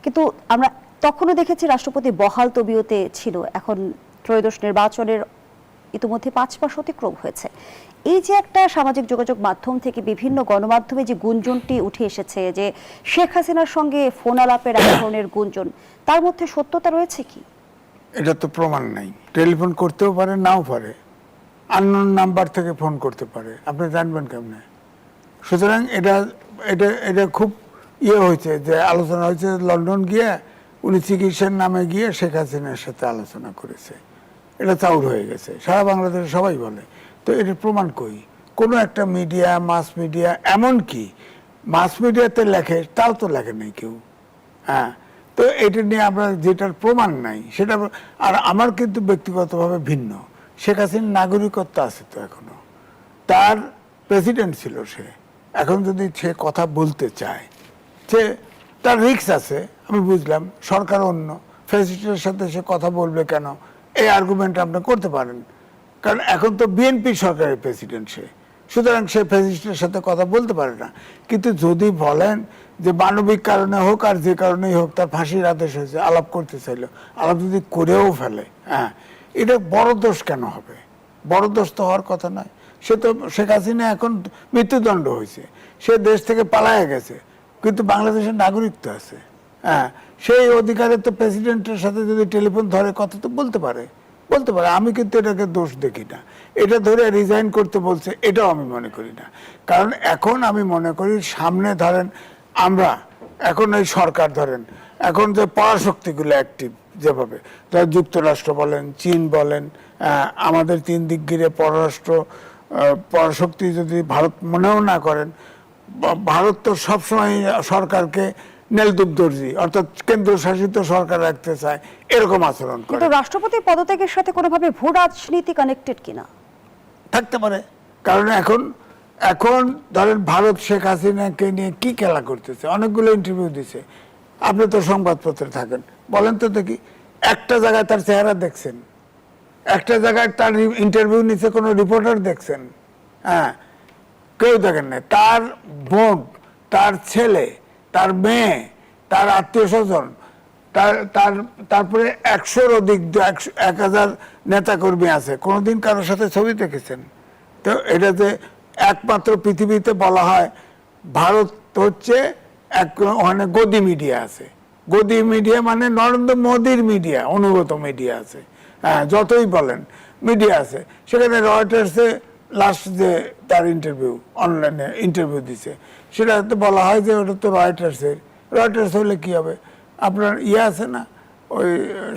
কিন্তু আমরা তখনও দেখেছি রাষ্ট্রপতি বহাল তবিয়তে ছিল। এখন ত্রয়োদশ নির্বাচনের ইতিমধ্যে 5 মাস অতিক্রম হয়েছে। এই যে একটা সামাজিক যোগাযোগ মাধ্যম থেকে বিভিন্ন গণমাধ্যমে যে গুঞ্জনটি উঠে এসেছে, যে শেখ হাসিনার সঙ্গে ফোন আলাপের এক ধরনের গুঞ্জন, তার মধ্যে সত্যতা রয়েছে কি? এটা তো প্রমাণ নাই। টেলিফোন করতেও পারে, নাও পারে, আননোন নাম্বার থেকে ফোন করতে পারে, আপনি জানবেন কেমনে? সুতরাং এটা খুব হয়েছে, যে আলোচনা হয়েছে লন্ডন গিয়ে উনি চিকিৎসার নামে গিয়ে শেখ হাসিনার সাথে আলোচনা করেছে। এটা চাউর হয়ে গেছে, সারা বাংলাদেশে সবাই বলে। তো এটার প্রমাণ কই? কোনো একটা মিডিয়া, মাস মিডিয়া, এমনকি মাস মিডিয়াতে লেখে, তাও তো লেখে নাই কেউ। হ্যাঁ, তো এটা নিয়ে আমরা, যেটার প্রমাণ নাই সেটা। আর আমার কিন্তু ব্যক্তিগতভাবে ভিন্ন। শেখ হাসিনার নাগরিকত্ব আছে তো এখনো, তার প্রেসিডেন্ট ছিল সে। এখন যদি সে কথা বলতে চায়, সে তার রিস্ক আছে, আমি বুঝলাম। সরকার অন্য, প্রেসিডেন্টের সাথে সে কথা বলবে কেন, এই আর্গুমেন্ট আপনি করতে পারেন। কারণ এখন তো বিএনপি সরকারের প্রেসিডেন্ট সে, সুতরাং সে প্রেসিডেন্টের সাথে কথা বলতে পারে না। কিন্তু যদি বলেন যে মানবিক কারণে হোক আর যে কারণেই হোক তার ফাঁসির আদেশ হয়েছে, আলাপ করতে চাইল, আলাপ যদি করেও ফেলে, হ্যাঁ, এটা বড় দোষ কেন হবে? বড় দোষ তো হওয়ার কথা নয়। সে তো, শেখ হাসিনা এখন মৃত্যুদণ্ড হয়েছে, সে দেশ থেকে পালায় গেছে, কিন্তু বাংলাদেশের নাগরিকত্ব আছে। হ্যাঁ, সেই অধিকারে তো প্রেসিডেন্টের সাথে যদি টেলিফোন ধরে কথা তো বলতে পারে। আমি কিন্তু এটাকে দোষ দেখি না। এটা ধরে রিজাইন করতে বলছে, এটাও আমি মনে করি না। কারণ এখন আমি মনে করি সামনে ধরেন আমরা এখন এই সরকার ধরেন এখন যে পরাশক্তিগুলো অ্যাক্টিভ, যেভাবে যুক্তরাষ্ট্র বলেন, চীন বলেন, আমাদের তিন দিক ঘিরে পরাশক্তি যদি ভারত মনেও না করেন, ভারত তো সবসময় সরকারকে নেলদুপ দর্জি, অর্থাৎ কেন্দ্রশাসিত সরকার রাখতে চায়, এরকম আচরণ করে। কিন্তু রাষ্ট্রপতির পদত্যাগের সাথে কোনোভাবে ভূ রাজনীতি কানেক্টেড কিনা? থাকতে পারে, কারণ এখন ধরেন ভারত শেখ হাসিনাকে নিয়ে কি খেলা করতেছে, অনেকগুলো ইন্টারভিউ দিছে। আপনি তো সংবাদপত্রে থাকেন, বলেন তো দেখি একটা জায়গায় তার চেহারা দেখছেন? একটা জায়গায় তার ইন্টারভিউ নিচ্ছে কোনো রিপোর্টার দেখছেন? হ্যাঁ, কেউ দেখেন না। তার বোন, তার ছেলে, তার মেয়ে, তার আত্মীয় স্বজন, তারপরে 100-র অধিক 1000 নেতাকর্মী আছে। কোনোদিন কারোর সাথে ছবি দেখেছেন? তো এটা যে একমাত্র পৃথিবীতে বলা হয় ভারত হচ্ছে ওখানে গদি মিডিয়া আছে। গদি মিডিয়া মানে নরেন্দ্র মোদীর মিডিয়া, অনুগত মিডিয়া আছে। হ্যাঁ, যতই বলেন মিডিয়া আছে। সেখানে রয়টার্সে লাস্ট যে তার ইন্টারভিউ, অনলাইনে ইন্টারভিউ দিছে, সেটা তো বলা হয় যে ওটা তো রয়টার্স হলে কি হবে, আপনার আছে না ওই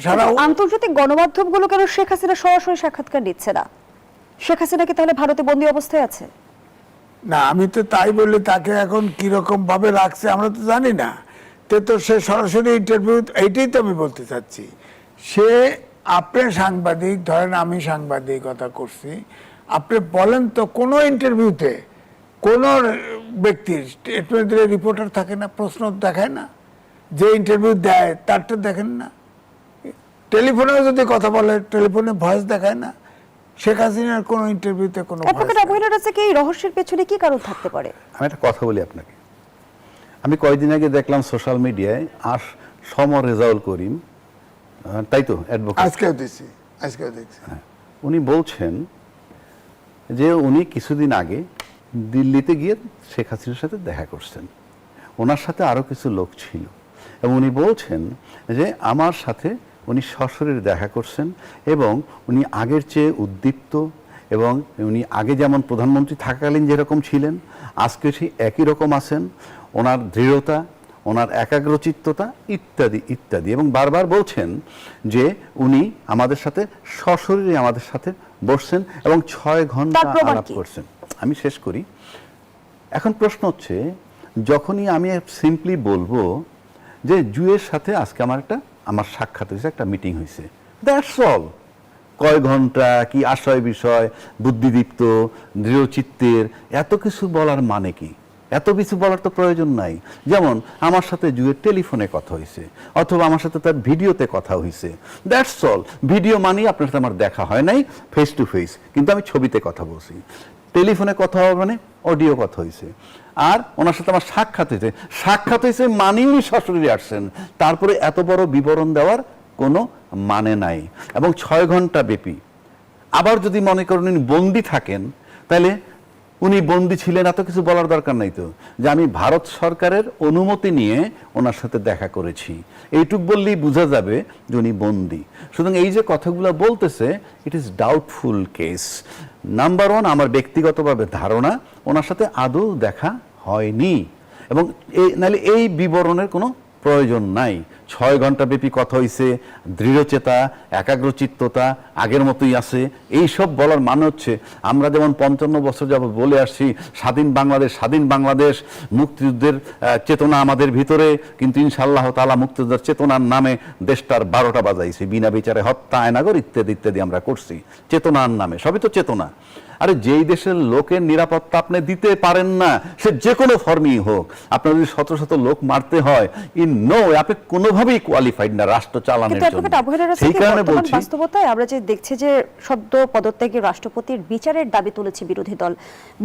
সারা আন্তর্জাতিক গণমাধ্যমগুলো কেন শেখ হাসিনা সরাসরি সাক্ষাৎকার দিচ্ছে না? শেখ হাসিনা কি তাহলে ভারতে বন্দী অবস্থায় আছে? না, আমি তো তাই বলি, তাকে এখন কিরকম ভাবে রাখছে আমরা তো জানি না। তো সে সরাসরি ইন্টারভিউ, এইটাই তো আমি বলতে চাচ্ছি। সে, আপনি সাংবাদিক, ধরেন আমি সাংবাদিকতা করছি, আপনি বলেন তো কোনো ইন্টারভিউতে কোন ব্যক্তির স্টেটমেন্ট দিলে রিপোর্টার থাকে না, প্রশ্ন দেখায় না? যে ইন্টারভিউ দেয় তারটা দেখেন না? টেলিফোনেও যদি কথা বলে, টেলিফোনে ভয়েস দেখায় না? শেখ হাসিনার কোন ইন্টারভিউতে কোনো এই রহস্যের পেছনে কি কারণ থাকতে পারে? আমি একটা কথা বলি আপনাকে। আমি কয়েকদিন আগে দেখলাম সোশ্যাল মিডিয়ায় সমর রেজাউল করিম, তাই তো অ্যাডভোকেট, আজকেও দেখছি। উনি বলছেন যে উনি কিছুদিন আগে দিল্লিতে গিয়ে শেখ হাসিনার সাথে দেখা করছেন, ওনার সাথে আরো কিছু লোক ছিল, এবং উনি বলছেন যে আমার সাথে উনি সশরীরে দেখা করছেন এবং উনি আগের চেয়ে উদ্দীপ্ত, এবং উনি আগে যেমন প্রধানমন্ত্রী থাকাকালীন যেরকম ছিলেন আজকে সেই একই রকম আছেন। ওনার দৃঢ়তা, ওনার একাগ্রচিত্ততা ইত্যাদি ইত্যাদি, এবং বারবার বলছেন যে উনি আমাদের সাথে সশরীরে আমাদের সাথে বসছেন এবং 6 ঘন্টা আলাপ করছেন। আমি শেষ করি। এখন প্রশ্ন হচ্ছে, যখনই আমি সিম্পলি বলবো যে জুয়ের সাথে আজকে আমার সাক্ষাৎ হয়েছে, একটা মিটিং হয়েছে, দ্যাটস অল। কয় ঘন্টা, কি আশয় বিষয়, বুদ্ধিদীপ্ত, দৃঢ়চিত্তের, এত কিছু বলার মানে কি? এত কিছু বলার তো প্রয়োজন নাই। যেমন আমার সাথে জুয়ের টেলিফোনে কথা হয়েছে, অথবা আমার সাথে তার ভিডিওতে কথা হয়েছে, দ্যাটস অল। ভিডিও মানে আপনার সাথে আমার দেখা হয় নাই ফেস টু ফেস, কিন্তু আমি ছবিতে কথা বলছি। টেলিফোনে কথা হবে মানে অডিও কথা হয়েছে। আর ওনার সাথে আমার সাক্ষাৎ হয়েছে মানেই উনি সশরীরে আসছেন। তারপরে এত বড় বিবরণ দেওয়ার কোনো মানে নাই, এবং 6 ঘন্টা ব্যাপী। আবার যদি মনে করেন উনি বন্দী থাকেন, তাহলে উনি বন্দী ছিলেন, এত কিছু বলার দরকার নাই তো, যে আমি ভারত সরকারের অনুমতি নিয়ে ওনার সাথে দেখা করেছি, এইটুক বললেই বোঝা যাবে যে উনি বন্দী। সুতরাং এই যে কথাগুলো বলতেছে, it is doubtful case. Number 1, আমার ব্যক্তিগতভাবে ধারণা ওনার সাথে আদৌ দেখা হয়নি, এবং নাহলে এই বিবরণের কোনো প্রয়োজন নাই। 6 ঘন্টা ব্যাপী কথা হয়েছে, দৃঢ়চেতা, একাগ্রচিত্ততা আগের মতোই আছে। এই সব বলার মানে হচ্ছে, আমরা যেমন 55 বছর যাবত বলে আসছি স্বাধীন বাংলাদেশ, মুক্তিযুদ্ধের চেতনা আমাদের ভিতরে, কিন্তু ইনশাআল্লাহ তাআলা মুক্তিযুদ্ধের চেতনার নামে দেশটার 12টা বাজাইছি, বিনা বিচারে হত্যা, আয়নাগর ইত্যাদি ইত্যাদি আমরা করছি চেতনার নামে। সবই তো চেতনা। আরে যেই দেশের লোকের নিরাপত্তা আপনি দিতে পারেন না, সে যে কোনো ফর্মই হোক, আপনার যদি শত শত লোক মারতে হয়, আপনি কোনোভাবেই কোয়ালিফাইড না রাষ্ট্র চালানোর জন্য। সেই কারণে বলছি, বাস্তবতায় আমরা যে দেখছি যে সদ্য পদত্যাগী রাষ্ট্রপতির বিচারের দাবি তুলেছে বিরোধী দল।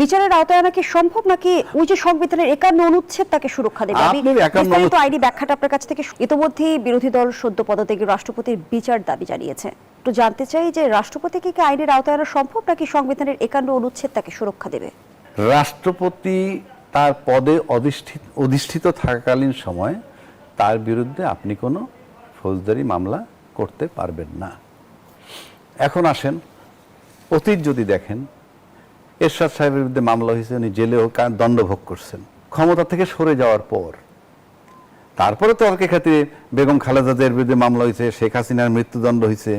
বিচারের আওতায় আনা কি সম্ভব, নাকি ওই যে সংবিধানের 51 অনুচ্ছেদ তাকে সুরক্ষা দেবে? আমি বিস্তারিত আইনি ব্যাখ্যাটা আপনার কাছ থেকে। ইতিমধ্যেই বিরোধী দল সদ্য পদত্যাগী রাষ্ট্রপতির বিচার দাবি জানিয়েছে। একটু জানতে চাই যে রাষ্ট্রপতিকে কি আইনের আওতায় আনা সম্ভব, নাকি সংবিধানের 51 অনুচ্ছেদ তাকে সুরক্ষা দেবে? রাষ্ট্রপতি তার পদে অধিষ্ঠিত থাকাকালীন সময় তার বিরুদ্ধে আপনি কোনো ফৌজদারি মামলা করতে পারবেন না। এখন আসেন অতীত যদি দেখেন, এরশাদ সাহেবের বিরুদ্ধে মামলা হয়েছে, উনি জেলেও দণ্ড ভোগ করছেন ক্ষমতা থেকে সরে যাওয়ার পর। তারপরে তর্কের খাতিরে বেগম খালেদা জিয়ার বিরুদ্ধে মামলা হয়েছে, শেখ হাসিনার মৃত্যুদণ্ড হয়েছে।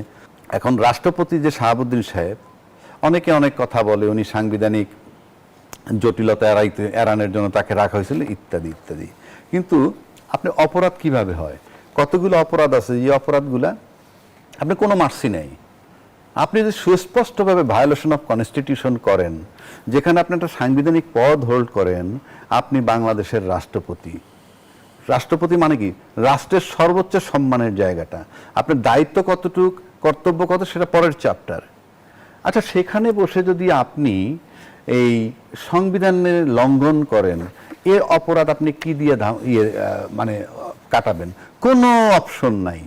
এখন রাষ্ট্রপতি যে শাহাবুদ্দিন সাহেব, অনেকে অনেক কথা বলে উনি সাংবিধানিক জটিলতা এড়ানোর জন্য তাকে রাখা হয়েছিল ইত্যাদি ইত্যাদি। কিন্তু আপনি অপরাধ কিভাবে হয়, কতগুলো অপরাধ আছে যে অপরাধগুলা আপনি কোনো মার্সি নেই। আপনি যদি সুস্পষ্টভাবে ভায়োলেশন অফ কনস্টিটিউশন করেন, যেখানে আপনি একটা সাংবিধানিক পদ হোল্ড করেন, আপনি বাংলাদেশের রাষ্ট্রপতি। রাষ্ট্রপতি মানে কি? রাষ্ট্রের সর্বোচ্চ সম্মানের জায়গাটা। আপনার দায়িত্ব কতটুক, কর্তব্য কত, সেটা পরের চ্যাপ্টার। আচ্ছা, সেখানে বসে যদি আপনি এই সংবিধানের লঙ্ঘন করেন, এর অপরাধ আপনি কি দিয়ে মানে কাটাবেন? কোনো অপশন নাই,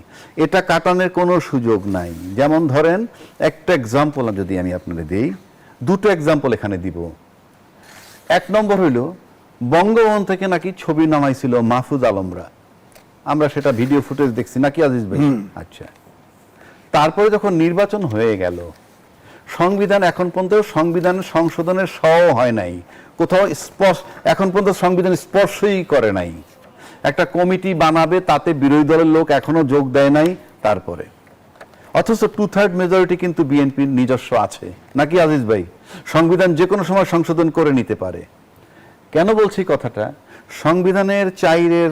এটা কাটানোর কোনো সুযোগ নাই। যেমন ধরেন একটা এক্সাম্পল যদি আমি আপনাদের দিই, দুটো এক্সাম্পল এখানে দিব। এক নম্বর হইল, বঙ্গভবন থেকে নাকি ছবি নামাইছিল মাহফুজ আলমরা, আমরা সেটা ভিডিও ফুটেজ দেখছি নাকি আজিজ ভাই? আচ্ছা, তারপরে যখন নির্বাচন হয়ে গেল, সংবিধান এখন পর্যন্ত সংবিধানের সংশোধনের হয় নাই, কোথাও এখন পর্যন্ত সংবিধান স্পর্শই করে নাই। একটা কমিটি বানাবে, তাতে বিরোধী দলের লোক এখনো যোগ দেয় নাই। তারপরে অথচ 2/3 মেজরিটি কিন্তু বিএনপির নিজস্ব আছে নাকি আজিজ ভাই? সংবিধান যে কোনো সময় সংশোধন করে নিতে পারে। কেন বলছি কথাটা? সংবিধানের 4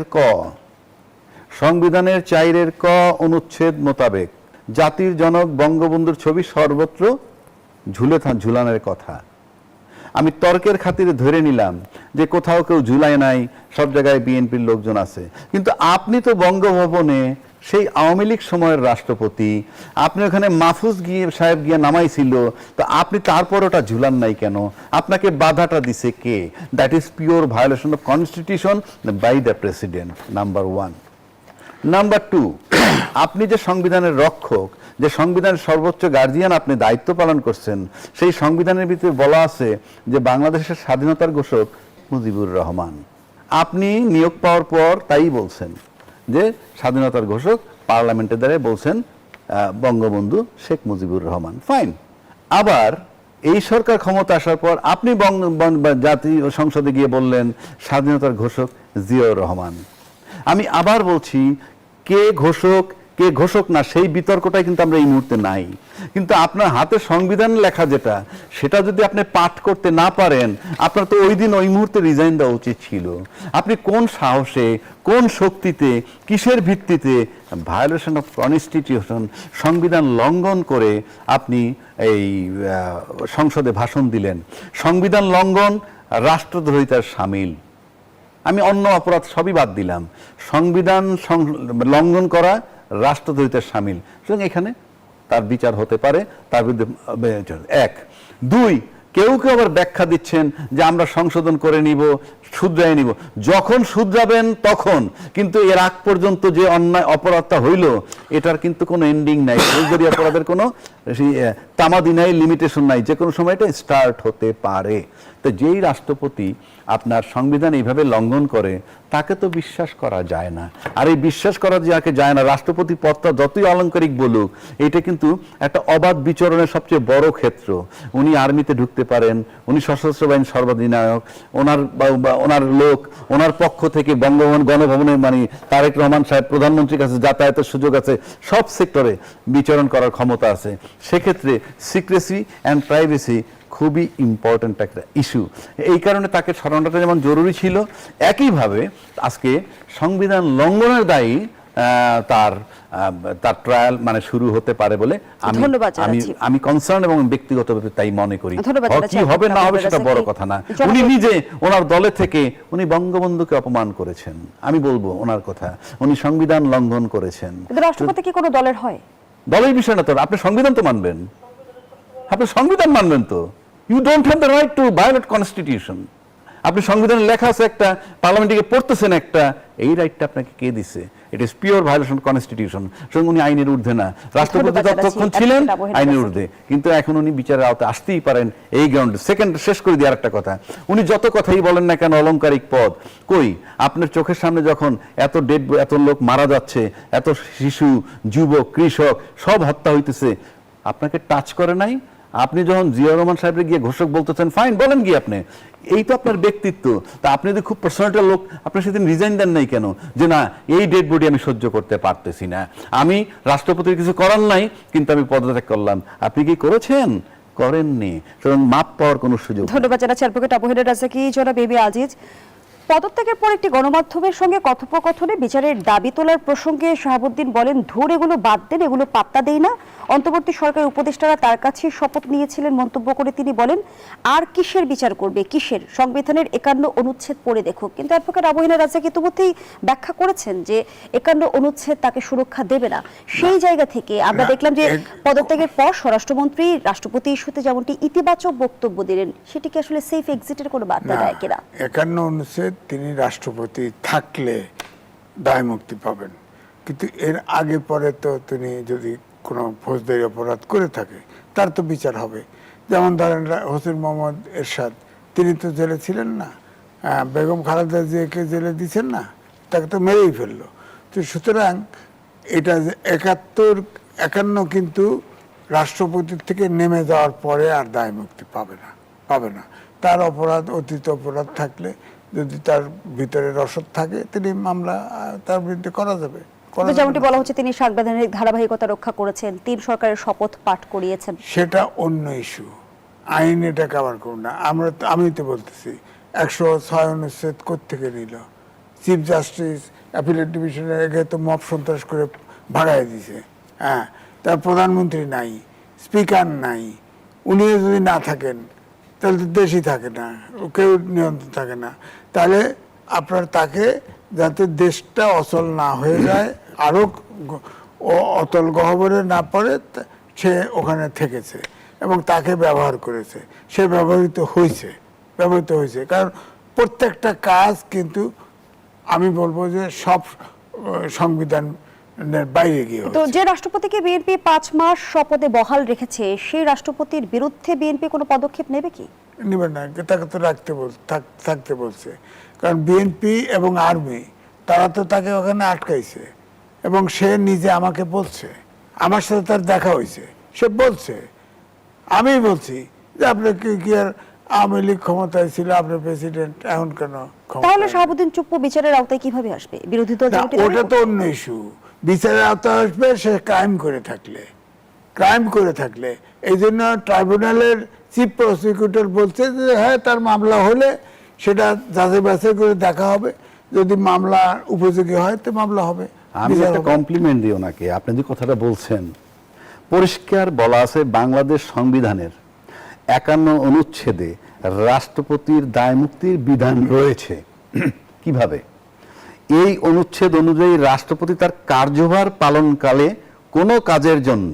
ক অনুচ্ছেদ মোতাবেক জাতির জনক বঙ্গবন্ধুর ছবি সর্বত্র ঝুলানোর কথা। আমি তর্কের খাতিরে ধরে নিলাম যে কোথাও কেউ ঝুলায় নাই, সব জায়গায় বিএনপির লোকজন আছে। কিন্তু আপনি তো বঙ্গভবনে সেই আওয়ামী লীগ সময়ের রাষ্ট্রপতি, আপনি ওখানে মাহফুজ সাহেব গিয়ে নামাইছিল, তো আপনি তারপর ওটা ঝুলান নাই কেন? আপনাকে বাধাটা দিছে কে? That is pure violation of constitution by the president, number 1। Number 2, আপনি যে সংবিধানের রক্ষক, যে সংবিধানের সর্বোচ্চ গার্জিয়ান, আপনি দায়িত্ব পালন করছেন, সেই সংবিধানের ভিতরে বলা আছে যে বাংলাদেশের স্বাধীনতার ঘোষক মুজিবুর রহমান। আপনি নিয়োগ পাওয়ার পর তাই বলছেন যে স্বাধীনতার ঘোষক, পার্লামেন্টের দ্বারা বলছেন বঙ্গবন্ধু শেখ মুজিবুর রহমান। ফাইন। আবার এই সরকার ক্ষমতা আসার পর আপনি জাতীয় সংসদে গিয়ে বললেন স্বাধীনতার ঘোষক জিয়াউর রহমান। আমি আবার বলছি, কে ঘোষক না, সেই বিতর্কটাই কিন্তু আমরা এই মুহূর্তে নাই। কিন্তু আপনার হাতে সংবিধান লেখা যেটা, সেটা যদি আপনি পাঠ করতে না পারেন, আপনার তো ওই দিন ওই মুহূর্তে রিজাইন দেওয়া উচিত ছিল। আপনি কোন সাহসে, কোন শক্তিতে, কিসের ভিত্তিতে ভায়োলেশন অফ কনস্টিটিউশন, সংবিধান লঙ্ঘন করে আপনি এই সংসদে ভাষণ দিলেন? সংবিধান লঙ্ঘন রাষ্ট্রদ্রোহিতার শামিল। আমি অন্য অপরাধ সবই বাদ দিলাম, সংবিধান লঙ্ঘন করা রাষ্ট্রদ্রোহিতার শামিল। সুতরাং এখানে তার বিচার হতে পারে, তার বিরুদ্ধে 1। 2, কেউ আবার ব্যাখ্যা দিচ্ছেন যে আমরা সংশোধন করে নিব, শুধরাই নিব। যখন শুধরাবেন তখন, কিন্তু এর আগ পর্যন্ত যে অন্যায় অপরাধটা হইল, এটার কিন্তু কোনো এন্ডিং নাই। ফৌজদারি অপরাধের কোনো তামাদি নাই, লিমিটেশন নাই, যে কোনো সময় এটা স্টার্ট হতে পারে। তো যেই রাষ্ট্রপতি আপনার সংবিধান এইভাবে লঙ্ঘন করে, তাকে তো বিশ্বাস করা যায় না। আর এই বিশ্বাস করা যাকে যায় না, রাষ্ট্রপতি পদটা যতই অলংকারিক বলুক, এটা কিন্তু একটা অবাধ বিচরণের সবচেয়ে বড় ক্ষেত্র। উনি আর্মিতে ঢুকতে পারেন, উনি সশস্ত্র বাহিনীর সর্বাধিনায়ক, ওনার লোক, ওনার পক্ষ থেকে বঙ্গভবন গণভবনে মানে তারেক রহমান সাহেব প্রধানমন্ত্রীর কাছে যাতায়াতের সুযোগ আছে, সব সেক্টরে বিচরণ করার ক্ষমতা আছে। সেক্ষেত্রে সিক্রেসি অ্যান্ড প্রাইভেসি খুবই ইম্পর্ট্যান্ট একটা ইস্যু। এই কারণে তাকে সরানোটা যেমন জরুরি ছিল, একইভাবে আজকে সংবিধান লঙ্ঘনের দায়ী তার ট্রায়াল মানে শুরু হতে পারে বলে আমি কনসার্ন এবং ব্যক্তিগতভাবে তাই মনে করি। কি হবে না হবে সেটা বড় কথা না। উনি নিজে ওনার দলে থেকে উনি বঙ্গবন্ধুকে অপমান করেছেন, আমি বলবো ওনার কথা, উনি সংবিধান লঙ্ঘন করেছেন। রাষ্ট্রপতি কি কোনো দলের হয়? দলের বিষয় না তো, আপনি সংবিধান তো মানবেন, আপনি সংবিধান মানবেন তো। You don't have the right to violate constitution. আপনি সংবিধানে লেখা আছে একটা, পার্লামেন্টে পড়তেছেন একটা, এই রাইটটা আপনাকে কে দিছে? It is pure violation constitution. সুতরাং উনি আইনের ঊর্ধ্বে না, রাষ্ট্রপতি ধন্যবাদ ততক্ষণ জানাচ্ছি ছিলেন অ্যাডভোকেট আবু হেনা আইনের রাজ্জাক। ঊর্ধ্বে, কিন্তু এখন উনি বিচারের আওতায় আসতেই পারেন এই গ্রাউন্ডে। সেকেন্ড শেষ করে দিয়ে আরেকটা কথা, উনি যত কথাই বলেন না কেন অলংকারিক পদ, কই আপনার চোখের সামনে যখন এত লোক মারা যাচ্ছে, এত শিশু, যুবক, কৃষক সব হত্যা হইতেছে, আপনাকে টাচ করে নাই? আপনি যখন জিয়াউর রহমান সাহেবের গিয়ে ঘোষক বলতেছেন, ফাইন বলেন গিয়ে আপনি, এই তো আপনার ব্যক্তিত্ব। তা আপনি যদি খুব পার্সোনাল লোক, আপনি সেদিন রিজাইন দেন নাই কেন, যে না এই ডেড বডি আমি সহ্য করতে পারতেছি না, আমি রাষ্ট্রপতির কিছু করার নাই কিন্তু আমি পদত্যাগ করলাম? আপনি কি করেছেন? করেননি। সুতরাং মাপ পাওয়ার কোনো সুযোগ নেই। ধন্যবাদ জানাচ্ছি অ্যাডভোকেট আবু হেনা রাজ্জাকি। জনাব এবি আজিজ, পদত্যাগের পর একটি গণমাধ্যমের সঙ্গে কথোপকথনে বিচারের দাবি তোলার প্রসঙ্গে শাহাবুদ্দিন বলেন, ধুর এগুলো বাদ দেন, এগুলো পাত্তা দেই না। অন্তর্বর্তী সরকারের উপদেষ্টারা তার কাছে শপথ নিয়েছিলেন মন্তব্য করে তিনি বলেন, আর কিসের বিচার করবে, কিসের? সংবিধানের 51 অনুচ্ছেদ পড়ে দেখুক। কিন্তু অ্যাডভোকেট আবু হেনা রাজ্জাকি ইতিমধ্যেই ব্যাখ্যা করেছেন যে 51 অনুচ্ছেদ তাকে সুরক্ষা দেবে না। সেই জায়গা থেকে আমরা দেখলাম যে পদত্যাগের পর স্বরাষ্ট্রমন্ত্রী রাষ্ট্রপতি ইস্যুতে যেমনটি ইতিবাচক বক্তব্য দিলেন, সেটি কি আসলে সেফ এক্সিটের কোনো বার্তা দেয় কিনা? 51 অনুচ্ছেদ তিনি রাষ্ট্রপতি থাকলে দায় মুক্তি পাবেন, কিন্তু এর আগে পরে তো তিনি যদি কোনো ফৌজদারি অপরাধ করে থাকে তার তো বিচার হবে। যেমন ধরেন হোসেন মোহাম্মদ এরশাদ, তিনি তো জেলে ছিলেন না, বেগম খালেদা জিয়াকে জেলে দিচ্ছেন না, তাকে তো মেরেই ফেললো। তো সুতরাং এটা যে 51 কিন্তু রাষ্ট্রপতির থেকে নেমে যাওয়ার পরে আর দায় মুক্তি পাবে না। তার অপরাধ, অতীত অপরাধ থাকলে যদি তার ভিতরে রসদ থাকে, তিনি মামলা তার বিরুদ্ধে করা যাবে। যেমনটি বলা হচ্ছে তিনি সাংবিধানিক ধারাবাহিকতা রক্ষা করেছেন, 3 সরকারের শপথ পাঠ করিয়েছেন। সেটা অন্য ইস্যু, আইন এটা কভার করুন না। আমি তো বলতেছি 106 অনুচ্ছেদ কোত্থেকে নিল? চিফ জাস্টিস অ্যাপিলেট ডিভিশনের আগে তো মব সন্ত্রাস করে ভাড়ায় দিছে। হ্যাঁ, তার প্রধানমন্ত্রী নাই, স্পিকার নাই, উনিও যদি না থাকেন তাহলে তো দেশই থাকে না, কেউ নিয়ন্ত্রণ থাকে না। তাহলে আপনার তাকে, যাতে দেশটা অচল না হয়ে যায়, আরো অতল গহ্বরে না পড়ে, সে ওখানে থেকেছে এবং তাকে ব্যবহার করেছে, সে ব্যবহৃত হয়েছে। কারণ প্রত্যেকটা কাজ কিন্তু আমি বলবো যে সব সংবিধানের বাইরে গিয়ে তো যে রাষ্ট্রপতিকে বিএনপি 5 মাস শপথে বহাল রেখেছে, সেই রাষ্ট্রপতির বিরুদ্ধে বিএনপি কোনো পদক্ষেপ নেবে কি? নেবে না, তাকে তো থাকতে বলছে। কারণ বিএনপি এবং আর্মি তারা তো তাকে ওখানে আটকাইছে এবং সে নিজে আমাকে বলছে, আমার সাথে তার দেখা হয়েছে, সে বলছে, আমি বলছি যে আপনি কি আর আওয়ামী লীগ ক্ষমতায় ছিল, আপনি প্রেসিডেন্ট, এখন কেন? তাহলে শাহাবুদ্দিন চুপ্পু বিচারের আওতায় কিভাবে আসবে? বিরোধী দল ওটা তো অন্য ইস্যু। বিচারের আওতায় আসবে সে ক্রাইম করে থাকলে। এই জন্য ট্রাইব্যুনালের চিফ প্রসিকিউটর বলছে যে হ্যাঁ, তার মামলা হলে সেটা যাচাই বাছাই করে দেখা হবে, যদি মামলা উপযোগী হয় তো মামলা হবে। আমি একটা কমপ্লিমেন্ট দিই ওনাকে। আপনি যে কথাটা বলছেন, পরিষ্কার বলা আছে বাংলাদেশ সংবিধানের 51 অনুচ্ছেদে রাষ্ট্রপতির দায় মুক্তির বিধান রয়েছে। কিভাবে? এই অনুচ্ছেদ অনুযায়ী রাষ্ট্রপতি তার কার্যভার পালনকালে কোনো কাজের জন্য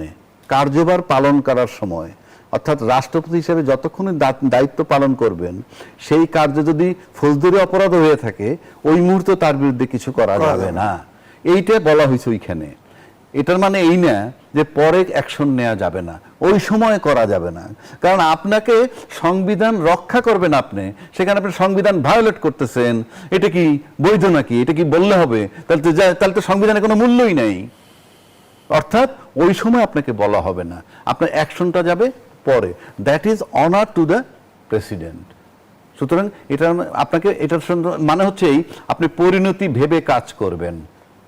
কার্যভার পালন করার সময়, অর্থাৎ রাষ্ট্রপতি হিসেবে যতক্ষণ দায়িত্ব পালন করবেন, সেই কার্য যদি ফৌজদারি অপরাধ হয়ে থাকে, ওই মুহূর্তে তার বিরুদ্ধে কিছু করা যাবে না। এইটা বলা হয়েছে ওইখানে। এটার মানে এই না যে পরে অ্যাকশন নেওয়া যাবে না, ওই সময় করা যাবে না। কারণ আপনাকে সংবিধান রক্ষা করবেন, আপনি সেখানে আপনি সংবিধান ভায়োলেট করতেছেন। এটা কি বৈধ নাকি? এটা কি বললে হবে? তাহলে তো সংবিধানে কোনো মূল্যই নেই। অর্থাৎ ওই সময় আপনাকে বলা হবে না, আপনার অ্যাকশনটা যাবে পরে। That is honour to the president. সুতরাং এটা আপনাকে, এটার মানে হচ্ছে আপনি পরিণতি ভেবে কাজ করবেন।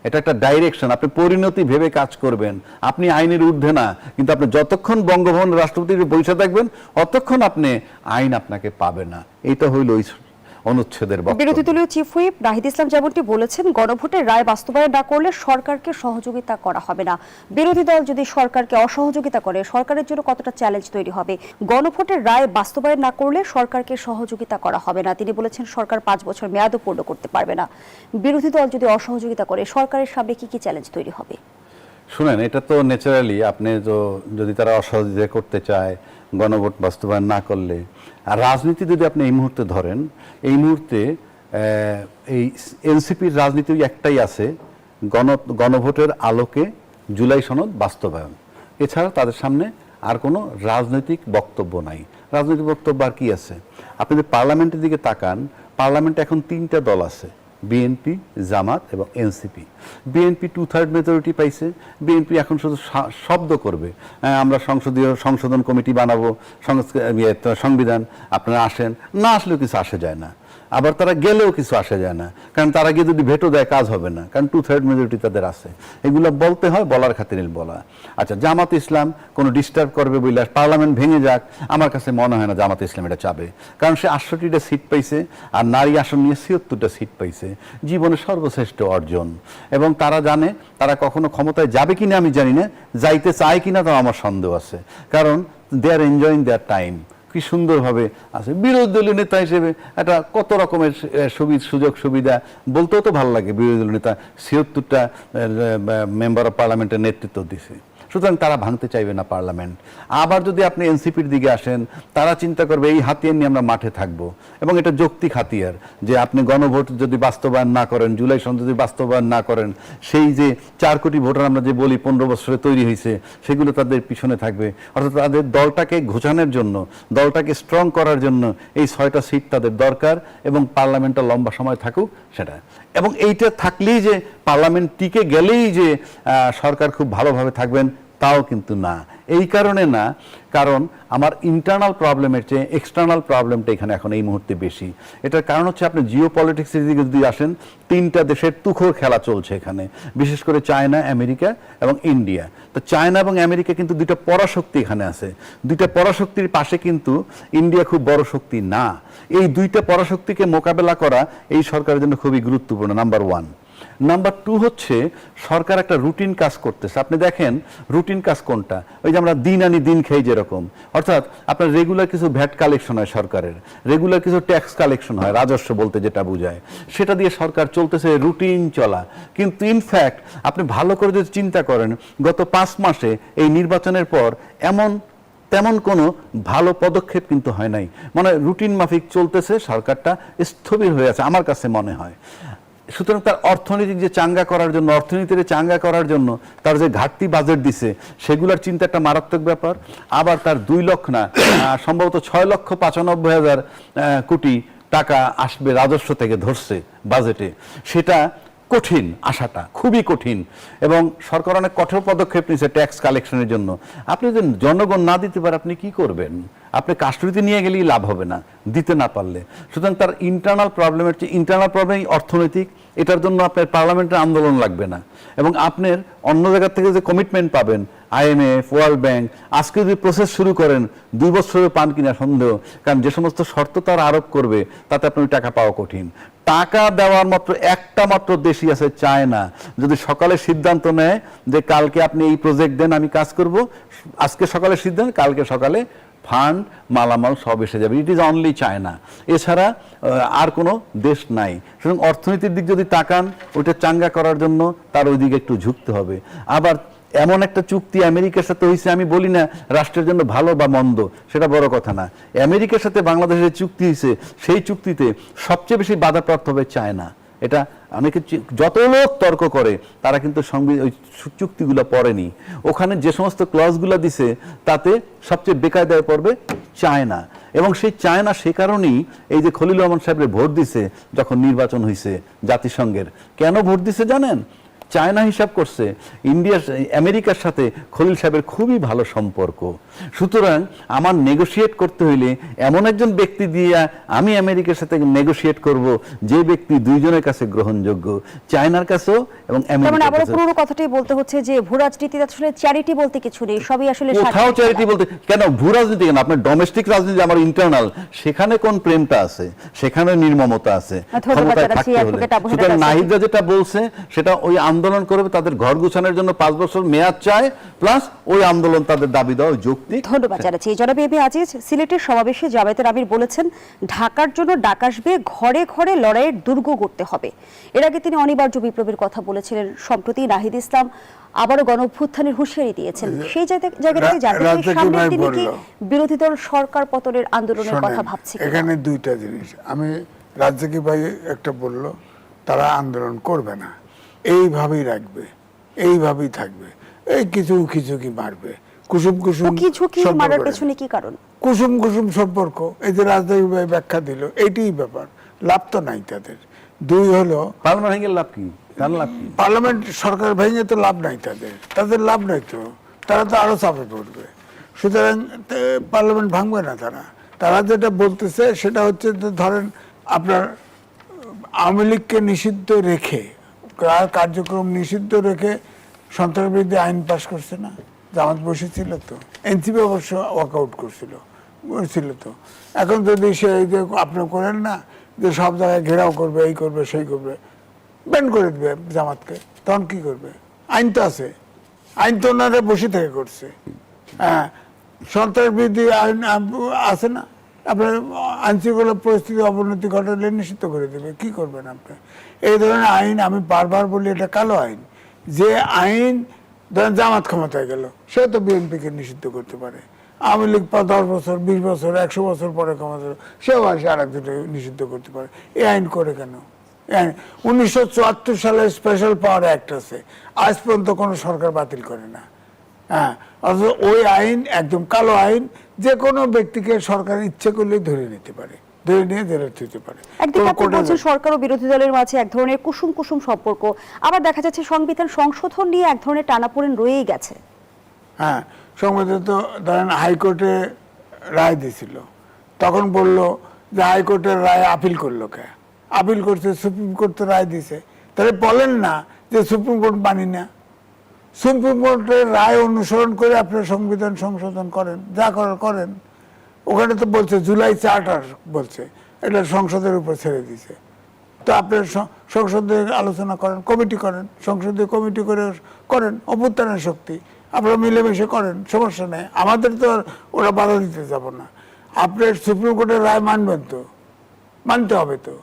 এটা একটা ডাইরেকশন, আপনি পরিণতি ভেবে কাজ করবেন। আপনি আইনের ঊর্ধ্বে না, কিন্তু আপনি যতক্ষণ বঙ্গভবন রাষ্ট্রপতির বসে থাকবেন অতক্ষণ আপনি আইন আপনাকে পাবে না। এইটা হইল ওই অনুচ্ছেদের বক্তব্য। বিরোধী দলীয় চিফ হুইপ নাহিদ ইসলাম যেমনটি বলেছেন, গণভোটের রায় বাস্তবায়ন না করলে সরকারকে সহযোগিতা করা হবে না। বিরোধী দল যদি সরকারকে অসহযোগিতা করে, সরকারের জন্য কতটা চ্যালেঞ্জ তৈরি হবে? গণভোটের রায় বাস্তবায়ন না করলে সরকারকে সহযোগিতা করা হবে না। তিনি বলেছেন সরকার 5 বছর মেয়াদও পূর্ণ করতে পারবে না। বিরোধী দল যদি অসহযোগিতা করে, সরকারের সামনে কি কি চ্যালেঞ্জ তৈরি হবে? শুনেন, এটা তো ন্যাচারালি আপনি যদি তারা অসহযোগিতা করতে চায়, গণভোট বাস্তবায়ন না করলে, আর রাজনীতি যদি আপনি এই মুহূর্তে ধরেন, এই মুহূর্তে এই এনসিপির রাজনীতি একটাই আছে গণভোটের আলোকে জুলাই সনদ বাস্তবায়ন, এছাড়া তাদের সামনে আর কোনো রাজনৈতিক বক্তব্য নাই। রাজনৈতিক বক্তব্য আর কি আছে? আপনি যদি পার্লামেন্টের দিকে তাকান, পার্লামেন্টে এখন 3টা দল আছে, বিএনপি, জামাত এবং এনসিপি। বিএনপি 2/3 মেজরিটি পাইছে। বিএনপি এখন শুধু শব্দ করবে, আমরা সংসদীয় সংশোধন কমিটি বানাবো, সংবিধান আপনারা আসেন, না আসলেও কিছু আসে যায় না। আবার তারা গেলেও কিছু আসে যায় না, কারণ তারা গিয়ে যদি ভেটো দেয় কাজ হবে না, কারণ 2/3 মেজরিটি তাদের আছে। এগুলো বলতে হয়, বলার খাতিরে বলা। আচ্ছা, জামাত ইসলাম কোনো ডিস্টার্ব করবে বলে পার্লামেন্ট ভেঙে যাক, আমার কাছে মনে হয় না জামাত ইসলাম এটা চাবে, কারণ সে 68টা সিট পাইছে আর নারী আসন নিয়ে 76টা সিট পাইছে, জীবনের সর্বশ্রেষ্ঠ অর্জন। এবং তারা জানে তারা কখনো ক্ষমতায় যাবে কিনা আমি জানি না, যাইতে চায় কিনা তাও আমার সন্দেহ আছে, কারণ দে আর এনজয়িং দেয়ার টাইম। কি সুন্দরভাবে আছে। বিরোধী দলীয় নেতা হিসেবে একটা কত রকমের সুযোগ সুবিধা, বলতেও তো ভালো লাগে। বিরোধী দলীয় নেতা 76টা মেম্বার অফ পার্লামেন্টের নেতৃত্ব দিছে, সুতরাং তারা ভাঙতে চাইবে না পার্লামেন্ট। আবার যদি আপনি এনসিপির দিকে আসেন, তারা চিন্তা করবে এই হাতিয়ার নিয়ে আমরা মাঠে থাকব, এবং এটা যৌক্তিক হাতিয়ার যে আপনি গণভোট যদি বাস্তবায়ন না করেন, জুলাই সনদ যদি বাস্তবায়ন না করেন, সেই যে 4 কোটি ভোটার আমরা যে বলি 15 বছরে তৈরি হয়েছে, সেগুলো তাদের পিছনে থাকবে। অর্থাৎ তাদের দলটাকে ঘোচানোর জন্য, দলটাকে স্ট্রং করার জন্য এই 6টা সিট তাদের দরকার, এবং পার্লামেন্টটা লম্বা সময় থাকুক সেটা। এবং এইটা থাকলেই যে পার্লামেন্ট টিকে গেলেই যে সরকার খুব ভালোভাবে থাকবেন তাও কিন্তু না। এই কারণে না, কারণ আমার ইন্টারনাল প্রবলেমের চেয়ে এক্সটার্নাল প্রবলেমটা এখানে এখন এই মুহূর্তে বেশি। এটার কারণ হচ্ছে আপনি জিও পলিটিক্সের দিকে যদি আসেন, 3টা দেশের তুখোর খেলা চলছে এখানে, বিশেষ করে চায়না, আমেরিকা এবং ইন্ডিয়া। তো চায়না এবং আমেরিকা কিন্তু 2টা পরাশক্তি এখানে আছে। 2টা পরাশক্তির পাশে কিন্তু ইন্ডিয়া খুব বড় শক্তি না। এই 2টা পরাশক্তিকে মোকাবেলা করা এই সরকারের জন্য খুবই গুরুত্বপূর্ণ, নাম্বার 1। নাম্বার 2 হচ্ছে সরকার একটা রুটিন কাজ করতেছে। আপনি দেখেন রুটিন কাজ কোনটা, ওই যে আমরা দিন আনি দিন খাই যেরকম, অর্থাৎ আপনার রেগুলার কিছু ভ্যাট কালেকশন হয় সরকারের, রেগুলার কিছু ট্যাক্স কালেকশন হয়, রাজস্ব বলতে যেটা বোঝায়, সেটা দিয়ে সরকার চলতেছে রুটিন চলা। কিন্তু ইনফ্যাক্ট আপনি ভালো করে যদি চিন্তা করেন, গত 5 মাসে এই নির্বাচনের পর তেমন কোনো ভালো পদক্ষেপ কিন্তু হয় নাই। মানে রুটিন মাফিক চলতেছে, সরকারটা স্থবির হয়ে আছে আমার কাছে মনে হয়। সুতরাং তার অর্থনৈতিক যে চাঙ্গা করার জন্য, অর্থনীতির চাঙ্গা করার জন্য তার যে ঘাটতি বাজেট দিছে, সেগুলোর চিন্তা একটা মারাত্মক ব্যাপার। আবার তার 2 লক্ষ না, সম্ভবত 6,95,000 কোটি টাকা আসবে রাজস্ব থেকে ধরছে বাজেটে, সেটা কঠিন, আশাটা খুবই কঠিন। এবং সরকার অনেক কঠোর পদক্ষেপ নিয়েছে ট্যাক্স কালেকশনের জন্য। আপনি যদি জনগণ না দিতে পারে আপনি কি করবেন? আপনি কাস্টডিতে নিয়ে গেলেই লাভ হবে না, দিতে না পারলে। সুতরাং তার ইন্টারনাল প্রবলেমের চেয়ে ইন্টারনাল প্রবলেম অর্থনৈতিক, এটার জন্য আপনার পার্লামেন্টের আন্দোলন লাগবে না, এবং আপনার অন্য জায়গা থেকে যে কমিটমেন্ট পাবেন, IMF, ওয়ার্ল্ড ব্যাংক, আজকে যদি প্রসেস শুরু করেন 2 বছরে পান কিনা সন্দেহ, কারণ যে সমস্ত শর্ত তারা আরোপ করবে তাতে আপনার টাকা পাওয়া কঠিন। টাকা দেওয়ার মাত্র একটা মাত্র দেশই আছে, চায়না। যদি সকালে সিদ্ধান্ত নেয় যে কালকে আপনি এই প্রজেক্ট দেন, আমি কাজ করব, আজকে সকালে সিদ্ধান্ত, কালকে সকালে ফান্ড মালামাল সব এসে যাবে। ইট ইজ অনলি চায়না, এছাড়া আর কোনো দেশ নাই। সুতরাং অর্থনীতির দিক যদি তাকান, ওইটা চাঙ্গা করার জন্য তার ওই দিকে একটু ঝুঁকতে হবে। আবার এমন একটা চুক্তি আমেরিকার সাথে হয়েছে, আমি বলি না রাষ্ট্রের জন্য ভালো বা মন্দ, সেটা বড় কথা না। আমেরিকার সাথে বাংলাদেশের চুক্তি হয়েছে, সেই চুক্তিতে সবচেয়ে বেশি বাধাপ্রাপ্ত হবে চায়না। এটা অনেকে যত লোক তর্ক করে, তারা কিন্তু ওই চুক্তিগুলো পড়েনি। ওখানে যে সমস্ত ক্লজগুলো দিছে তাতে সবচেয়ে বেকায়দায় পড়বে চায়না। এবং সেই চায়না সে কারণেই এই যে খলিলুর রহমান সাহেবের ভোট দিছে যখন নির্বাচন হয়েছে জাতিসংঘের, কেন ভোট দিছে জানেন? চায়না হিসাব করছে আমেরিকার সাথে খলিল সাহেবের খুবই ভালো সম্পর্ক, সুতরাং আমার নেগোশিয়েট করতে হইলে এমন একজন ব্যক্তি দিয়ে আমি আমেরিকার সাথে নেগোশিয়েট করব যে ব্যক্তি দুইজনের কাছে গ্রহণযোগ্য, চায়নার কাছেও এবং আমেরিকার কাছেও। আবারও পুরো কথাটাই বলতে হচ্ছে যে ভূ রাজনীতিতে আসলে চ্যারিটি বলতে কিছু নেই, সবই আসলে কোথাও চ্যারিটি বলতে কেন, ভূ রাজনীতি কেন, আপনার ডোমেস্টিক রাজনীতি আমার ইন্টারনাল, সেখানে কোন প্রেমটা আছে, সেখানে নির্মমতা আছে, ক্ষমতায় থাকতে হলে। সুতরাং নাহিদা যেটা বলছে সেটা ওই আন্দোলন করবে, তাদের ঘর গুছানোর জন্য 5 বছর মেয়াদ চায়, প্লাস ওই আন্দোলন তাদের দাবি দেওয়া যৌক্তিক। ধন্যবাদ জানাচ্ছি। জনাব এ বি আজিজ, সিলেটের সমাবেশে জামায়াতের আমির বলেছেন ঢাকার জন্য ডাক আসবে, ঘরে ঘরে লড়াইয়ের দুর্গ করতে হবে। এর আগে তিনি অনিবার্য বিপ্লবের কথা বলেছিলেন। সম্প্রতি নাহিদ ইসলাম আবারও গণঅভ্যুত্থানের হুঁশিয়ারি দিয়েছেন। সেই জায়গা থেকে জানতে চাই, সামনের দিনে কি বিরোধী দল সরকার পতনের আন্দোলনের কথা ভাবছে? এখানে 2টা জিনিস। আমি রাজ্জাকি ভাই একটা বলল তারা আন্দোলন করবে না, এইভাবেই রাখবে, এইভাবেই থাকবে, এই কিছু কিছু কি মারবে, কুসুম কুসুম কিছু কি সম্পর্ক মারার রাখবে। পেছনে কি কারণ? কুসুম কুসুম সম্পর্ক, এই যে রাজনৈতিক ব্যাখ্যা দিল, এইটাই ব্যাপার, লাভ তো নাই তাদের। দুই হলো পার্লামেন্ট ভেঙে লাভ কি, তার লাভ কি? পার্লামেন্ট সরকার ভেঙে তো লাভ নাই তাদের, তাদের লাভ নাই তো, তারা তো আরো চাপে পড়বে। সুতরাং পার্লামেন্ট ভাঙবে না তারা। তারা যেটা বলতেছে সেটা হচ্ছে যে ধরেন আপনার আওয়ামী লীগকে নিষিদ্ধ রেখে, কার্যক্রম নিষিদ্ধ রেখে সন্ত্রাসবিরোধী আইন পাশ করছে না, জামাত বসেছিল তো, এনসিপি অবশ্য ওয়ার্কআউট করছিল তো। এখন যদি সে এই যে আপনি করেন না যে সব জায়গায় ঘেরাও করবে, এই করবে সেই করবে, ব্যান করে দেবে জামাতকে, তখন কি করবে? আইন তো আছে, আইন তো ওনারা বসে থেকে করছে। হ্যাঁ, সন্ত্রাসবিরোধী আইন আছে না, আপনার আইনশৃঙ্খলা পরিস্থিতি অবনতি ঘটালে নিষিদ্ধ করে দেবে, কি করবেন আপনি? এই ধরনের আইন, আমি বারবার বলি এটা কালো আইন। যে আইন ধরেন জামাত ক্ষমতায় গেল, সে তো বিএনপিকে নিষিদ্ধ করতে পারে। আওয়ামী লীগ 10 বছর 20 বছর 100 বছর পরে ক্ষমতা, সেও আসে আর একজনকে নিষিদ্ধ করতে পারে। এই আইন করে কেন? 1974 সালে স্পেশাল পাওয়ার অ্যাক্ট আছে, আজ পর্যন্ত কোনো সরকার বাতিল করে না। হ্যাঁ, অথচ ওই আইন একদম কালো আইন, যে কোনো ব্যক্তিকে সরকার ইচ্ছে করলেই ধরে নিতে পারে, ধরে নিয়ে জেলে দিতে পারে। একদিকে আপনি বলছেন সরকার ও বিরোধী দলের মাঝে এক ধরনের কুসুম কুসুম সম্পর্ক, আবার দেখা যাচ্ছে সংবিধান সংশোধন নিয়ে এক ধরনের টানাপোড়েন রয়েই গেছে। হ্যাঁ, সংবিধান তো ধরেন হাইকোর্টে রায় দিছিল, তখন বলল যে হাইকোর্টের রায় আপিল করলো কে? আপিল করছে, সুপ্রিম কোর্ট তো রায় দিছে, তাহলে বলেন না যে সুপ্রিম কোর্ট মানি না। সুপ্রিম কোর্টের রায় অনুসরণ করে আপনার সংবিধান সংশোধন করেন, যা করার করেন। ওখানে তো বলছে জুলাই চার্টার বলছে, এটা সংসদের উপর ছেড়ে দিছে। তো আপনার সংসদে আলোচনা করেন, কমিটি করেন, সংসদীয় কমিটি করে করেন, অভ্যুত্থানের শক্তি আপনারা মিলেমিশে করেন, সমস্যা নেই। আমাদের তো আর ওরা বাধা দিতে যাব না। আপনার সুপ্রিম কোর্টের রায় মানবেন তো, মানতে হবে তো।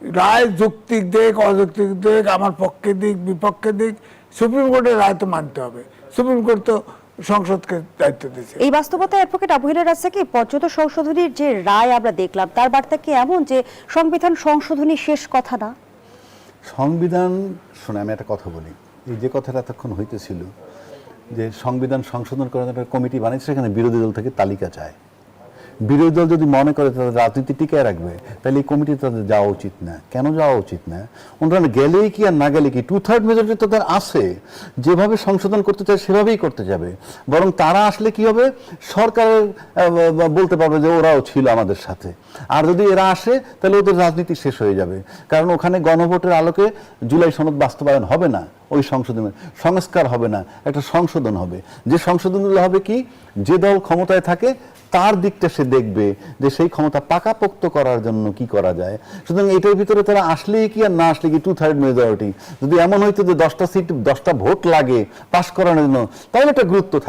রায় যৌক্তিক দিক অযৌক্তিক দিক, আমার পক্ষে দিক বিপক্ষে দিক, সুপ্রিম কোর্টের রায় তো মানতে হবে। সুপ্রিম কোর্ট তো সংসদকে দায়িত্ব দিয়েছে। এই বাস্তবতায় অ্যাডভোকেট আবু হেলাল রাজ্জাক, পর্যন্ত সংশোধনীর যে রায় আমরা দেখলাম, তার বার্তা কি এমন যে সংবিধান সংশোধনী শেষ কথা না? সংবিধান শুনে আমি একটা কথা বলি, এই যে কথাটা এতক্ষণ হইতেছিল যে সংবিধান সংশোধন করার একটা কমিটি বানিয়েছে, সেখানে বিরোধী দল থেকে তালিকা চায়। বিরোধী দল যদি মনে করে তাদের রাজনীতি টিকায় রাখবে, তাহলে এই কমিটি তাদের যাওয়া উচিত না। কেন যাওয়া উচিত না? ওনারা গেলেই কি আর না গেলে কি, 2/3 মেজরিটি তাদের আছে, যেভাবে সংশোধন করতে চায় সেভাবেই করতে যাবে। বরং তারা আসলে কি হবে, সরকারের বলতে পারবে যে ওরাও ছিল আমাদের সাথে। আর যদি এরা আসে তাহলে ওদের রাজনীতি শেষ হয়ে যাবে, কারণ ওখানে গণভোটের আলোকে জুলাই সনদ বাস্তবায়ন হবে না, ওই সংশোধনের সংস্কার হবে না, একটা সংশোধন হবে। যে সংশোধনগুলো হবে কি, যে দল ক্ষমতায় থাকে তার দিকটা সে দেখবে যে সেই ক্ষমতা পাকাপোক্ত করার জন্য কি করা যায়। সুতরাং এটার ভিতরে তারা আসলেই কি আর না আসলে কি 2/3 মেজরিটি, যদি এমন হইতো যে 10টা সিট 10টা ভোট লাগে পাশ করানোর জন্য, তাহলে একটা গুরুত্ব থাকে।